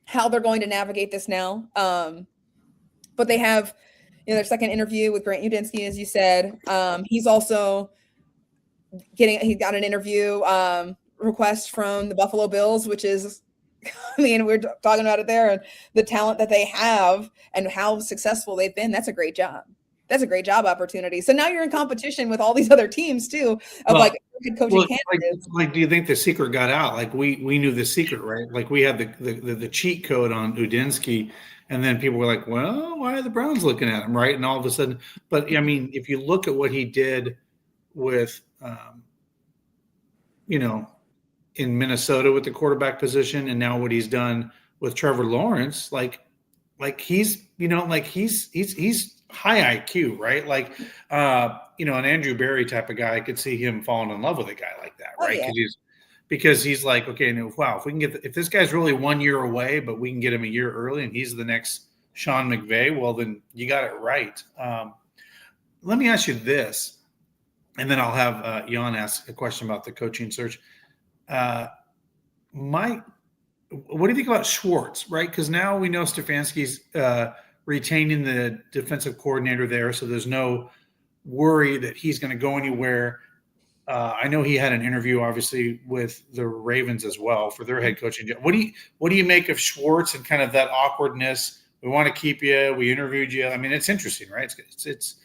how they're going to navigate this now. But they have, their second interview with Grant Udinski, as you said. He's also he got an interview request from the Buffalo Bills, which is, I mean, we're talking about it there, and the talent that they have and how successful they've been. That's a great job. That's a great job opportunity. So now you're in competition with all these other teams too, of head coaching candidates. Like, do you think the secret got out? Like we knew the secret, right? Like we had the cheat code on Udinski, and then people were like, well, why are the Browns looking at him, right? And all of a sudden, but I mean, if you look at what he did with, in Minnesota with the quarterback position, and now what he's done with Trevor Lawrence, like he's high IQ, right? Like, an Andrew Berry type of guy, I could see him falling in love with a guy like that, right? Oh, yeah. Because he's like, okay, wow, if we can if this guy's really 1 year away, but we can get him a year early and he's the next Sean McVay, well, then you got it right. Let me ask you this, and then I'll have Yan ask a question about the coaching search. What do you think about Schwartz, right? Because now we know Stefanski's retaining the defensive coordinator there, so there's no worry that he's going to go anywhere. I know he had an interview, obviously, with the Ravens as well for their head coaching job. What do you make of Schwartz and kind of that awkwardness? We want to keep you. We interviewed you. I mean, it's interesting, right? It's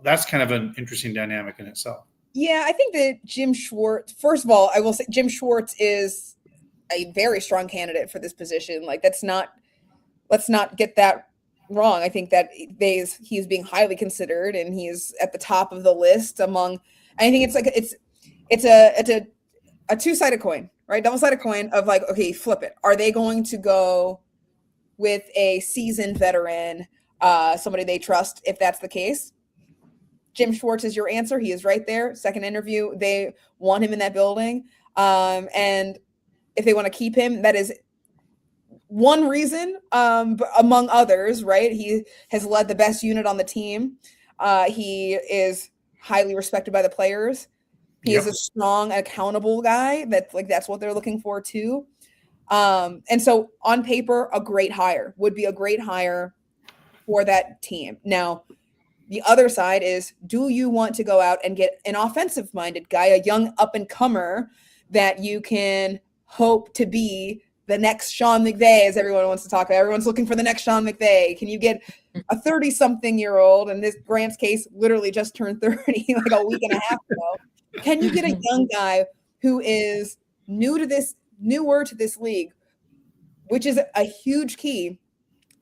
that's kind of an interesting dynamic in itself. Yeah, I think that Jim Schwartz. First of all, I will say Jim Schwartz is a very strong candidate for this position. Like, let's not get that wrong. I think that he's being highly considered, and he's at the top of the list among. I think it's a two-sided coin, right? Double-sided coin of like, okay, flip it. Are they going to go with a seasoned veteran, somebody they trust? If that's the case, Jim Schwartz is your answer. He is right there. Second interview, they want him in that building, and if they want to keep him, that is one reason, among others, right? He has led the best unit on the team. He is highly respected by the players. He is a strong, accountable guy. That's what they're looking for too. And so on paper, would be a great hire for that team. Now, the other side is, do you want to go out and get an offensive-minded guy, a young up-and-comer that you can hope to be the next Sean McVay, as everyone wants to talk about? Everyone's looking for the next Sean McVay. Can you get a 30-something-year-old, in this Grant's case, literally just turned 30 like a week and a half ago? Can you get a young guy who is newer to this league, which is a huge key,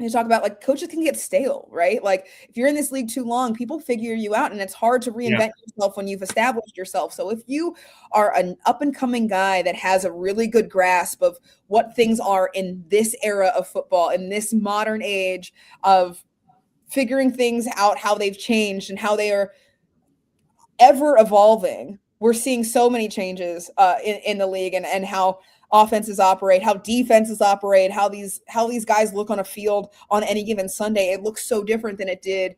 you talk about like coaches can get stale, right? Like if you're in this league too long, people figure you out and it's hard to reinvent yourself when you've established yourself. So if you are an up and coming guy that has a really good grasp of what things are in this era of football, in this modern age of figuring things out, how they've changed and how they are ever evolving. We're seeing so many changes in the league and how offenses operate, how defenses operate, how these guys look on a field on any given Sunday. It looks so different than it did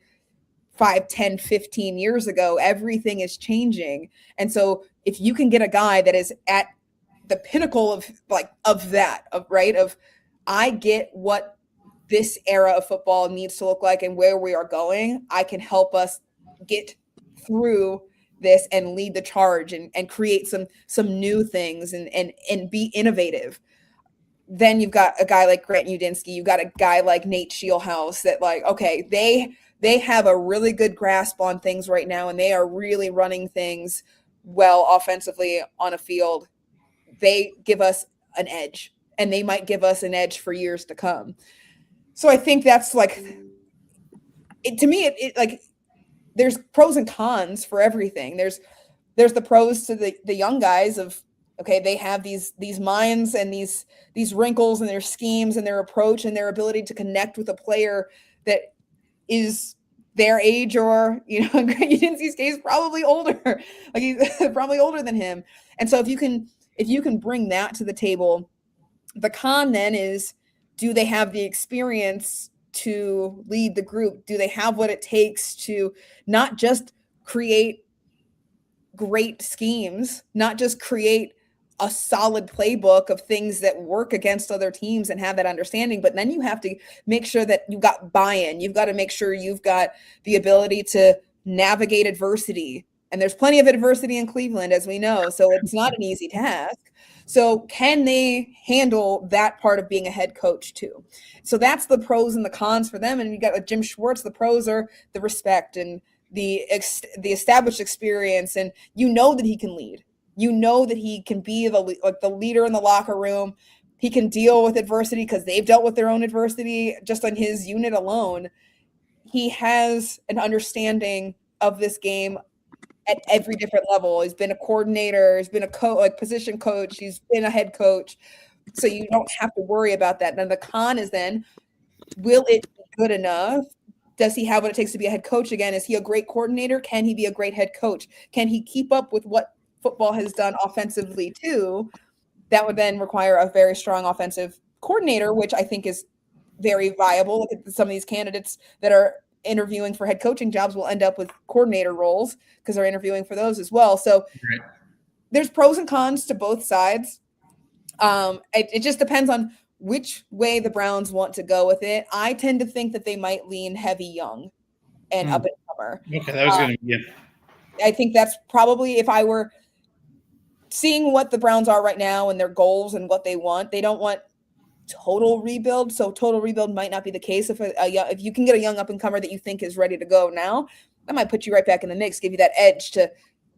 5, 10, 15 years ago. Everything is changing. And so if you can get a guy that is at the pinnacle of I get what this era of football needs to look like and where we are going, I can help us get through this and lead the charge and create some new things and be innovative. Then you've got a guy like Grant Udinski, you've got a guy like Nate Shieldhouse that like, okay, they have a really good grasp on things right now and they are really running things well offensively on a field. They give us an edge and they might give us an edge for years to come. So I think that's like, to me, it like, there's pros and cons for everything. There's the pros to the young guys of, okay, they have these minds and these wrinkles and their schemes and their approach and their ability to connect with a player that is their age or, Udinski's case, probably older. Like he's probably older than him. And so if you can bring that to the table, the con then is, do they have the experience to lead the group? Do they have what it takes to not just create great schemes, not just create a solid playbook of things that work against other teams and have that understanding, but then you have to make sure that you've got buy-in. You've got to make sure you've got the ability to navigate adversity. And there's plenty of adversity in Cleveland, as we know, so it's not an easy task. So can they handle that part of being a head coach too? So that's the pros and the cons for them. And you got Jim Schwartz, the pros are the respect and the established experience. And that he can lead. That he can be the leader in the locker room. He can deal with adversity because they've dealt with their own adversity just on his unit alone. He has an understanding of this game at every different level. He's been a coordinator, he's been a position coach, he's been a head coach. So you don't have to worry about that. Then the con is then, will it be good enough? Does he have what it takes to be a head coach again? Is he a great coordinator? Can he be a great head coach? Can he keep up with what football has done offensively too? That would then require a very strong offensive coordinator, which I think is very viable. Look at some of these candidates that are interviewing for head coaching jobs will end up with coordinator roles because they're interviewing for those as well. So There's pros and cons to both sides. It just depends on which way the Browns want to go with it. I tend to think that they might lean heavy young and up and comer. Okay, that was going to be I think that's probably, if I were seeing what the Browns are right now and their goals and what they want, they don't want total rebuild. So total rebuild might not be the case. If you can get a young up and comer that you think is ready to go now, that might put you right back in the mix, give you that edge to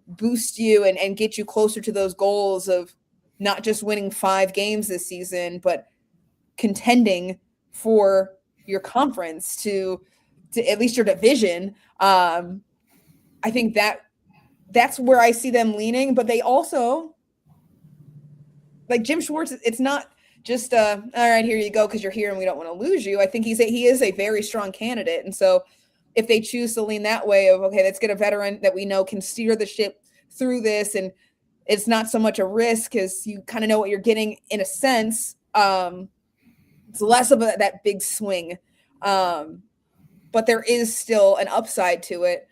boost you and get you closer to those goals of not just winning 5 games this season, but contending for your conference to at least your division. I think that's where I see them leaning, but they also, like Jim Schwartz, it's not just all right, here you go because you're here and we don't want to lose you. I think he is a very strong candidate. And so if they choose to lean that way of, okay, let's get a veteran that we know can steer the ship through this, and it's not so much a risk because you kind of know what you're getting in a sense. It's less of that big swing. But there is still an upside to it.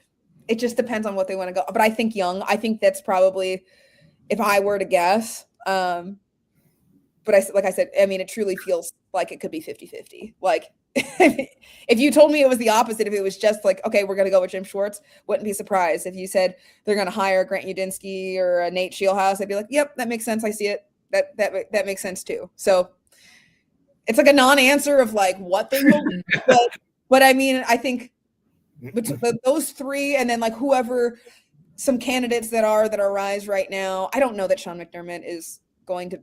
It just depends on what they want to go. But I think young. I think that's probably, if I were to guess. But like I said, I mean, it truly feels like it could be 50-50. Like, if you told me it was the opposite, if it was just like, okay, we're going to go with Jim Schwartz, wouldn't be surprised. If you said they're going to hire Grant Udinski or a Nate Shieldhouse, I'd be like, yep, that makes sense. I see it. That makes sense too. So it's like a non-answer of like what they will do. But I mean, I think between those 3 and then like whoever, some candidates that arise right now, I don't know that Sean McDermott is going to,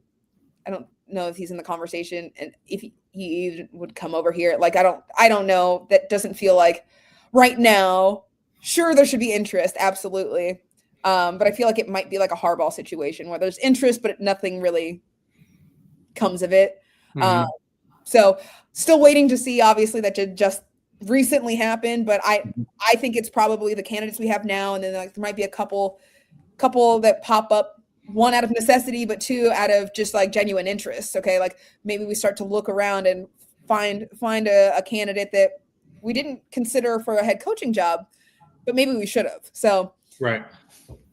I don't know if he's in the conversation, and if he would come over here. Like, I don't know. That doesn't feel like right now. Sure, there should be interest. Absolutely. But I feel like it might be like a Harbaugh situation where there's interest, but nothing really comes of it. Mhm. So still waiting to see, obviously, that just recently happened, but I think it's probably the candidates we have now. And then like there might be a couple that pop up, one out of necessity, but two out of just like genuine interest. Okay. Like maybe we start to look around and find a candidate that we didn't consider for a head coaching job, but maybe we should have. So Right.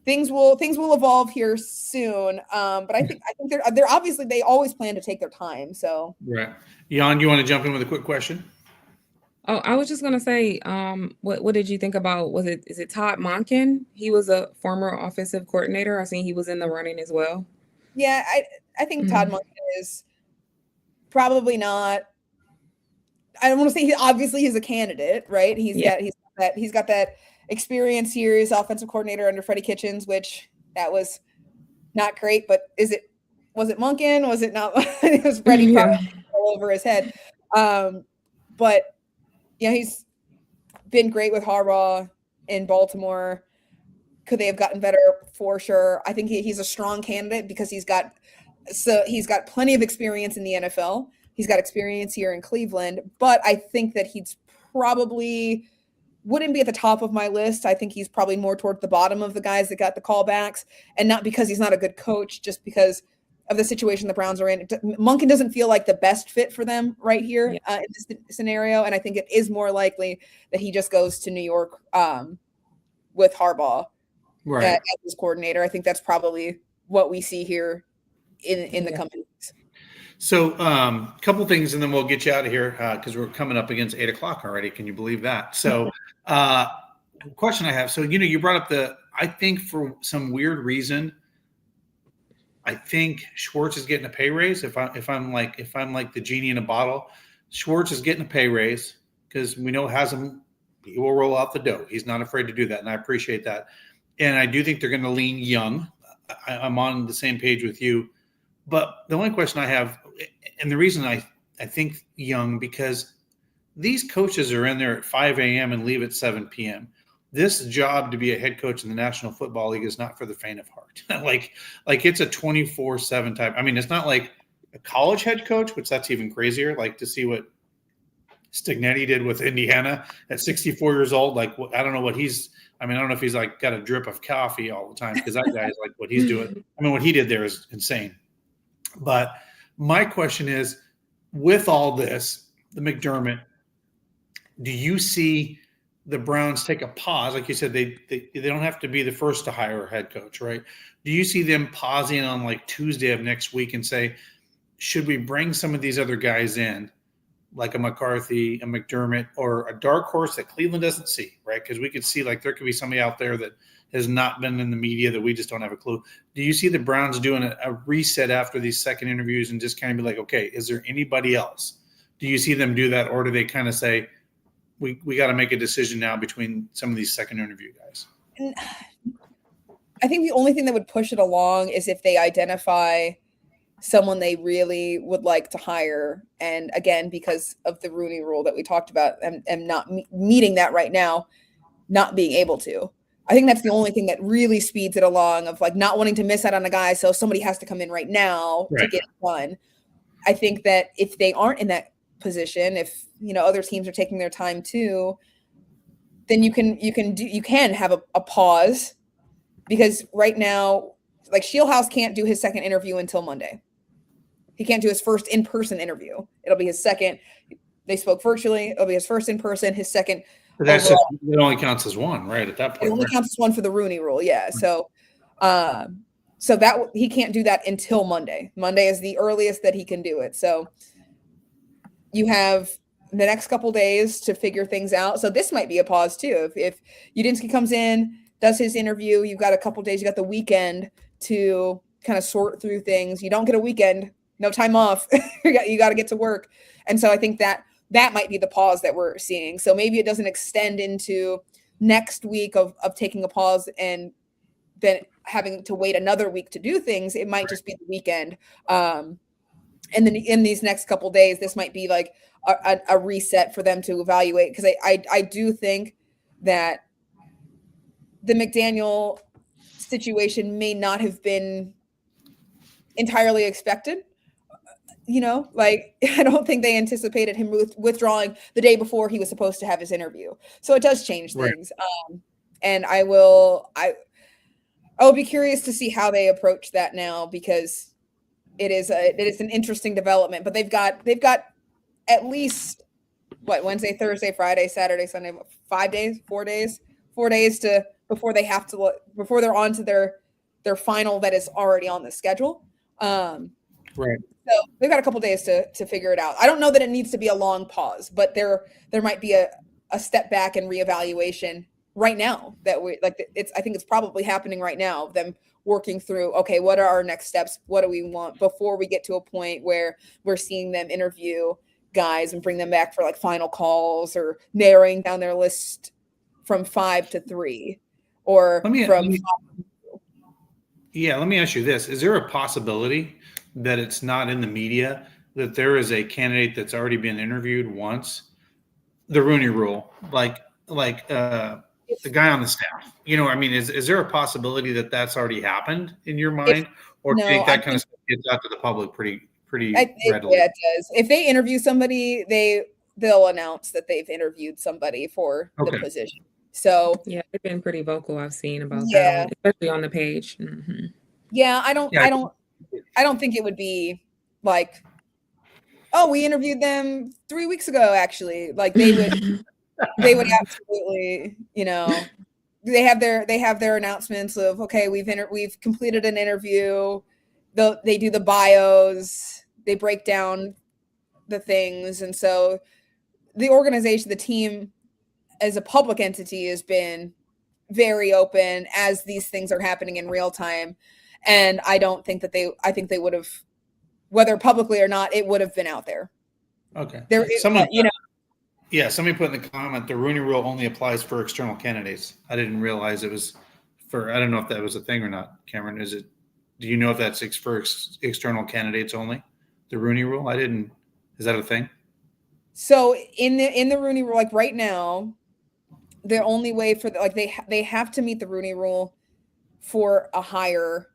things will evolve here soon. But I think they're obviously, they always plan to take their time. So Right. Jan, you want to jump in with a quick question? Oh, I was just gonna say, what did you think about, is it Todd Monken? He was a former offensive coordinator. I seen he was in the running as well. yeah, I think Todd Monken is probably not. I don't want to say obviously he's a candidate, right? He's got that experience here. He's offensive coordinator under Freddie Kitchens, which that was not great. But was it Monken? Was it not? It was Freddie probably all over his head. But yeah, he's been great with Harbaugh in Baltimore. Could they have gotten better? For sure. I think he's a strong candidate because he's got plenty of experience in the NFL. He's got experience here in Cleveland, but I think that he's probably wouldn't be at the top of my list. I think he's probably more towards the bottom of the guys that got the callbacks, and not because he's not a good coach, just because of the situation the Browns are in. Monken doesn't feel like the best fit for them right here in this scenario. And I think it is more likely that he just goes to New York with Harbaugh as his coordinator. I think that's probably what we see here in the coming weeks. So a couple things, and then we'll get you out of here because we're coming up against 8 o'clock already. Can you believe that? So question I have. So, you brought up I think for some weird reason, I think Schwartz is getting a pay raise. If I'm like the genie in a bottle, Schwartz is getting a pay raise because we know he will roll out the dough. He's not afraid to do that, and I appreciate that. And I do think they're going to lean young. I'm on the same page with you. But the only question I have, and the reason I think young, because these coaches are in there at 5 a.m. and leave at 7 p.m. This job to be a head coach in the National Football League is not for the faint of heart. like it's a 24/7 type. I mean, it's not like a college head coach, which that's even crazier. Like to see what Stignetti did with Indiana at 64 years old. Like, I don't know what I don't know if he's like got a drip of coffee all the time, because that guy is like what he's doing. I mean, what he did there is insane. But my question is, with all this, the McDermott, do you see the Browns take a pause? Like you said, they don't have to be the first to hire a head coach, right? Do you see them pausing on like Tuesday of next week and say, should we bring some of these other guys in, like a McCarthy, a McDermott, or a dark horse that Cleveland doesn't see, right? Because we could see like there could be somebody out there that has not been in the media that we just don't have a clue. Do you see the Browns doing a reset after these second interviews and just kind of be like, okay, is there anybody else? Do you see them do that, or do they kind of say, we got to make a decision now between some of these second interview guys? And I think the only thing that would push it along is if they identify someone they really would like to hire. And again, because of the Rooney Rule that we talked about and not meeting that right now, not being able to. I think that's the only thing that really speeds it along, of like not wanting to miss out on a guy. So somebody has to come in right now to get it done. I think that if they aren't in that position, if other teams are taking their time too, then you can have a pause, because right now, like Shieldhouse can't do his second interview until Monday. He can't do his first in-person interview. It'll be his second. They spoke virtually. It'll be his first in person, his second. But that's just, it only counts as one, right? At that point, it only counts as one for the Rooney Rule, yeah. So that he can't do that until Monday. Monday is the earliest that he can do it. So you have the next couple days to figure things out. So this might be a pause too. If Udinski comes in, does his interview, you've got a couple days. You got the weekend to kind of sort through things. You don't get a weekend, no time off. you got to get to work, and so I think that might be the pause that we're seeing. So maybe it doesn't extend into next week of taking a pause and then having to wait another week to do things. It might just be the weekend. and then in these next couple days, this might be like a reset for them to evaluate. Because I do think that the McDaniel situation may not have been entirely expected. You know, like I don't think they anticipated him withdrawing the day before he was supposed to have his interview. So it does change things. And I will be curious to see how they approach that now, because it is an interesting development. But they've got at least Wednesday, Thursday, Friday, Saturday, Sunday, 4 days to before they're on to their final that is already on the schedule. Right. So they've got a couple days to figure it out. I don't know that it needs to be a long pause, but there might be a step back and reevaluation right now that I think it's probably happening right now, them working through, okay, what are our next steps? What do we want before we get to a point where we're seeing them interview guys and bring them back for like final calls, or narrowing down their list from 5 to 3, or let me ask you this. Is there a possibility that it's not in the media, that there is a candidate that's already been interviewed once? The Rooney Rule, like the guy on the staff, you know, I mean, is there a possibility that that's already happened in your mind, or do you think that kind of stuff gets out to the public pretty readily? Yeah, it does. If they interview somebody, they'll announce that they've interviewed somebody for the position. So yeah, they've been pretty vocal. I've seen about that, especially on the page. Mm-hmm. Yeah, I don't think it would be like, oh, we interviewed them 3 weeks ago. Actually, like they would absolutely, you know, they have their announcements of, okay, we've completed an interview. They do the bios, they break down the things, and so the organization, the team, as a public entity, has been very open as these things are happening in real time. And I don't think that I think they would have, whether publicly or not, it would have been out there. Okay. Somebody put in the comment, the Rooney Rule only applies for external candidates. I didn't realize it was I don't know if that was a thing or not. Camryn, do you know if that's for external candidates only? The Rooney Rule? Is that a thing? So in the Rooney Rule, like right now, the only way for they have to meet the Rooney Rule for a hire,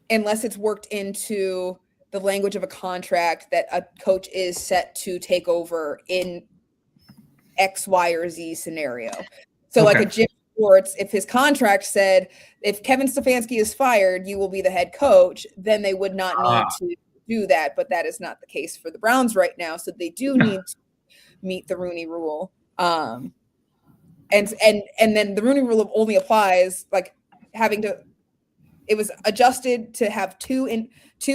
unless it's worked into the language of a contract that a coach is set to take over in X, Y, or Z scenario. So like a Jim Schwartz, if his contract said, if Kevin Stefanski is fired, you will be the head coach, then they would not need to do that. But that is not the case for the Browns right now. So they do need to meet the Rooney Rule. And then the Rooney Rule only applies it was adjusted to have two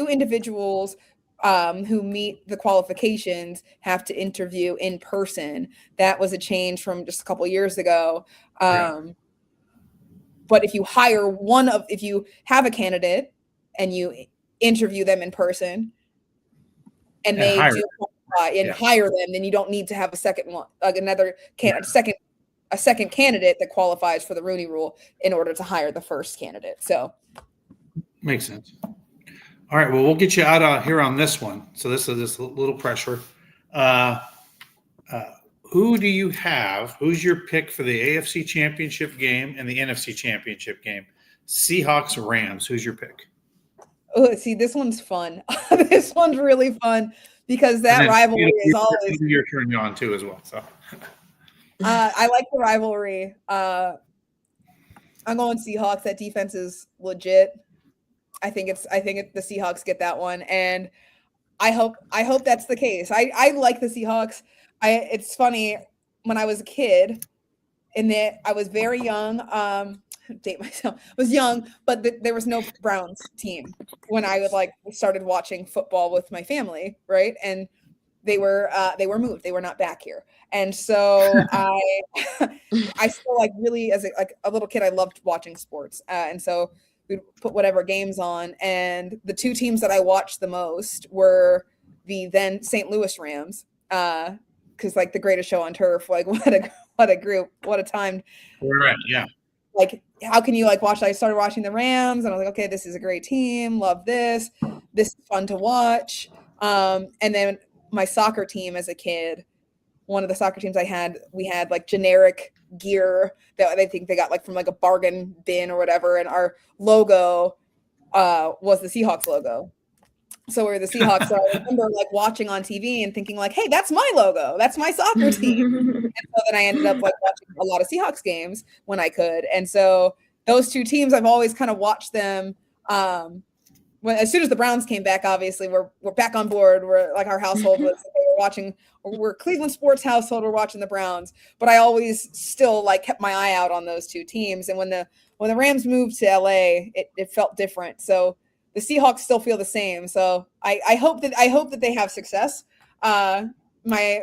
individuals who meet the qualifications have to interview in person. That was a change from just a couple of years ago. But if you if you have a candidate and you interview them in person and they do qualify and hire them, then you don't need to have a second one, like a second candidate that qualifies for the Rooney Rule in order to hire the first candidate. So makes sense. All right. Well, we'll get you out of here on this one. So this is a little pressure. Who do you have? Who's your pick for the AFC Championship game and the NFC Championship game? Seahawks, Rams. Who's your pick? Oh, see, this one's fun. This one's really fun because that rivalry is always. You're turning on too as well. So I like the rivalry. I'm going Seahawks. That defense is legit. I think the Seahawks get that one, and I hope that's the case. I like the Seahawks. It's funny, when I was a kid, I was very young. Date myself. I was young, but there was no Browns team when I started watching football with my family, right? And they were moved. They were not back here, and so I still really as a little kid I loved watching sports, and so we'd put whatever games on, and the two teams that I watched the most were the then St. Louis Rams, because the greatest show on turf. What a group, what a time. Right. Yeah. How can you watch? I started watching the Rams, and I was like, okay, this is a great team. Love this. this is fun to watch. And then my soccer team as a kid, one of the soccer teams we had like generic gear that I think they got like from like a bargain bin or whatever. And our logo was the Seahawks logo. So we're the Seahawks. So I remember like watching on TV and thinking like, hey, that's my logo. That's my soccer team. And so then I ended up like watching a lot of Seahawks games when I could. And so those two teams, I've always kind of watched them. As soon as the Browns came back, obviously we're back on board. We're like our household was we're Cleveland sports household. We're watching the Browns, but I always still like kept my eye out on those two teams. And when the Rams moved to LA, it felt different. So the Seahawks still feel the same. So I hope that they have success. My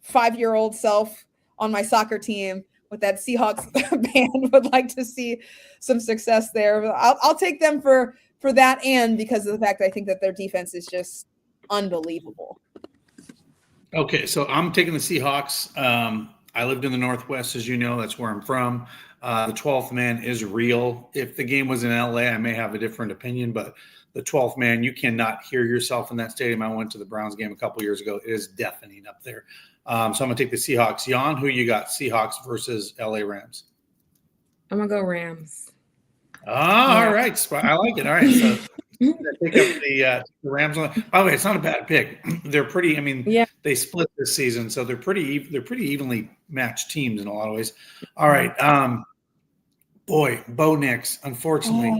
5-year-old self on my soccer team with that Seahawks band would like to see some success there. I'll take them for that, and because of the fact I think that their defense is just unbelievable. Okay, so I'm taking the Seahawks. I lived in the Northwest, as you know. That's where I'm from. The 12th man is real. If the game was in LA, I may have a different opinion, but the 12th man, you cannot hear yourself in that stadium. I went to the Browns game a couple years ago. It is deafening up there. So I'm going to take the Seahawks. Yan, who you got? Seahawks versus LA Rams. I'm going to go Rams. Oh, yeah. All right. I like it. All right. So pick up the Rams. By the way, it's not a bad pick. They're pretty. I mean, They split this season, so they're pretty evenly matched teams in a lot of ways. All right. Boy, Bo Nix. Unfortunately,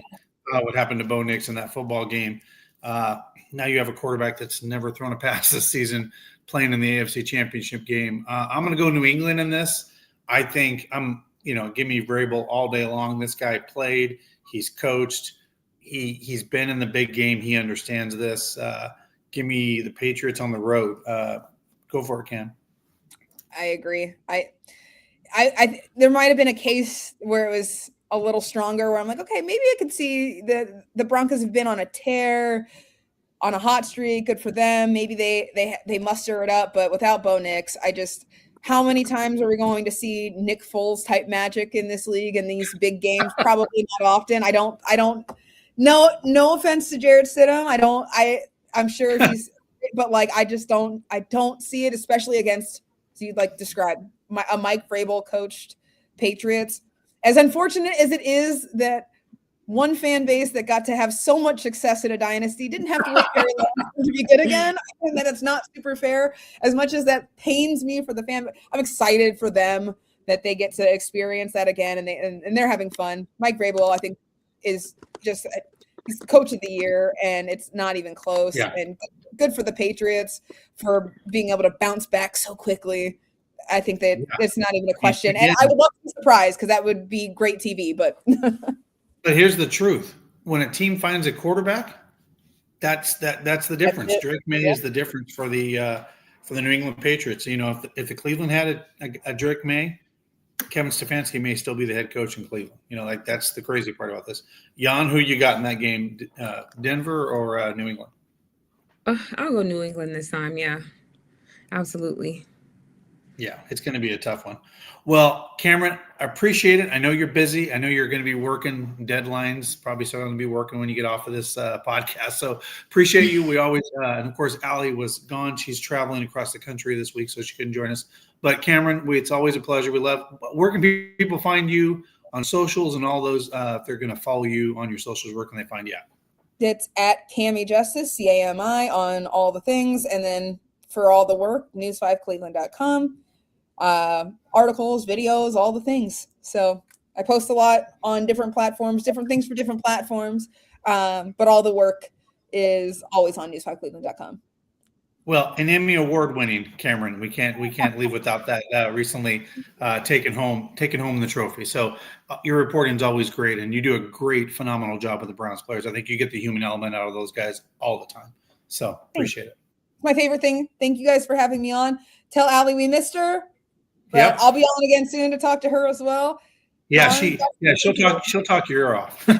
what happened to Bo Nix in that football game? Now you have a quarterback that's never thrown a pass this season, playing in the AFC Championship game. I'm going to go New England in this. I think give me Vrabel all day long. This guy played. He's coached. He's been in the big game. He understands this. Give me the Patriots on the road. Go for it, Cam. I agree. I there might have been a case where it was a little stronger, where I'm like, okay, maybe I could see the Broncos have been on a tear, on a hot streak. Good for them. Maybe they muster it up, but without Bo Nix, how many times are we going to see Nick Foles type magic in this league in these big games? Probably not often. I don't. No offense to Jared Stidham. I'm sure he's, but like I don't see it, especially against, as you like described, a Mike Vrabel coached Patriots. As unfortunate as it is that one fan base that got to have so much success in a dynasty didn't have to wait very long to be good again, I think that it's not super fair. As much as that pains me for the fan, I'm excited for them that they get to experience that again, and they're having fun. Mike Vrabel, I think, is just he's the coach of the year, and it's not even close. Yeah. And good for the Patriots for being able to bounce back so quickly. I think that it's not even a question. And I would love to be surprised, because that would be great TV. But here's the truth: when a team finds a quarterback, that's the difference. Drake May is the difference for the New England Patriots. If the Cleveland had a Drake May, Kevin Stefanski may still be the head coach in Cleveland. That's the crazy part about this. Yan, who you got in that game? Denver or New England? I'll go New England this time. Yeah, absolutely. Yeah, it's going to be a tough one. Well, Camryn, I appreciate it. I know you're busy. I know you're going to be working deadlines, probably still going to be working when you get off of this podcast. So appreciate you. We always, and of course, Allie was gone. She's traveling across the country this week, so she couldn't join us. But Camryn, it's always a pleasure. We love, where can people find you on socials and all those? If they're going to follow you on your socials, where can they find you at? It's at Cammy Justice, CAMI, on all the things. And then for all the work, news5cleveland.com. Articles, videos, all the things. So I post a lot on different platforms, different things for different platforms. But all the work is always on news5cleveland.com. Well, an Emmy award winning Camryn, we can't leave without that. Recently, taking home the trophy. So your reporting is always great, and you do a great, phenomenal job with the Browns players. I think you get the human element out of those guys all the time. So appreciate it. My favorite thing. Thank you guys for having me on. Tell Allie we missed her. But yep. I'll be on again soon to talk to her as well. Yeah, she'll talk your ear off. All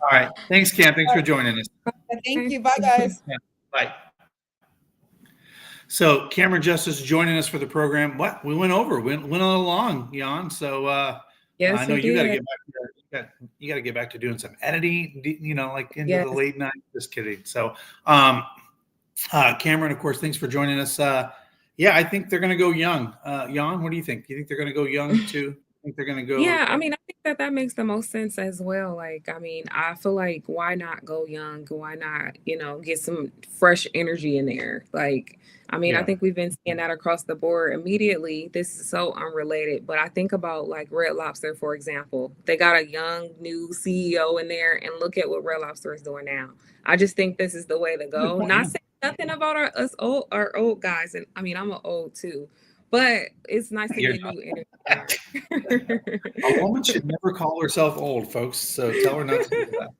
right. Thanks, Cam. Thanks for joining us. Thank you. Bye, guys. Yeah. Bye. So Camryn Justice joining us for the program. We went over. We went a little long, Yan. So yes, I know you got to get back to you got to get back to doing some editing, like into Yes. the late night. Just kidding. So, Camryn, of course, thanks for joining us. I think they're going to go young. Yan, what do you think? Do you think they're going to go young too? I think they're going to go. Yeah, I mean, I think that makes the most sense as well. Like, I mean, I feel like why not go young? Why not, get some fresh energy in there? Like, I mean, I think we've been seeing that across the board immediately. This is so unrelated, but I think about like Red Lobster, for example. They got a young new CEO in there, and look at what Red Lobster is doing now. I just think this is the way to go. Not saying nothing about our old guys, and I mean, I'm old too. But it's nice to get new energy. A woman should never call herself old, folks. So tell her not to do that.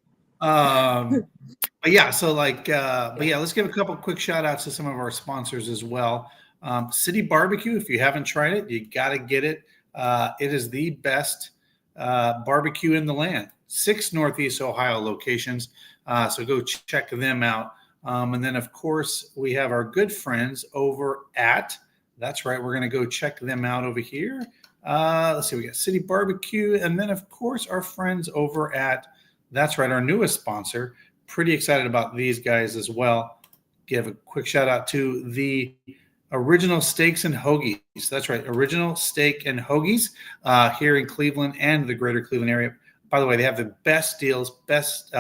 Let's give a couple quick shout outs to some of our sponsors as well. City Barbecue, if you haven't tried it, you got to get it. It is the best barbecue in the land. 6 Northeast Ohio locations. So go check them out. And then, of course, we have our good friends over at, that's right, we're going to go check them out over here. Let's see, we got City Barbecue. And then, of course, our friends over at, that's right, our newest sponsor. Pretty excited about these guys as well. Give a quick shout out to the Original Steaks and Hoagies. That's right, Original Steak and Hoagies here in Cleveland and the greater Cleveland area. By the way, they have the best deals, best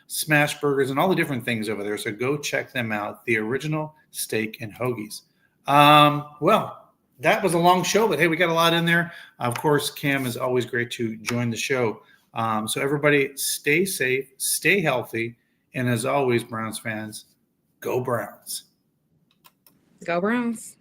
smash burgers, and all the different things over there. So go check them out, the Original Steak and Hoagies. Well, that was a long show, but hey, we got a lot in there. Of course, Cam is always great to join the show. So everybody stay safe, stay healthy, and as always, Browns fans, go Browns. Go Browns.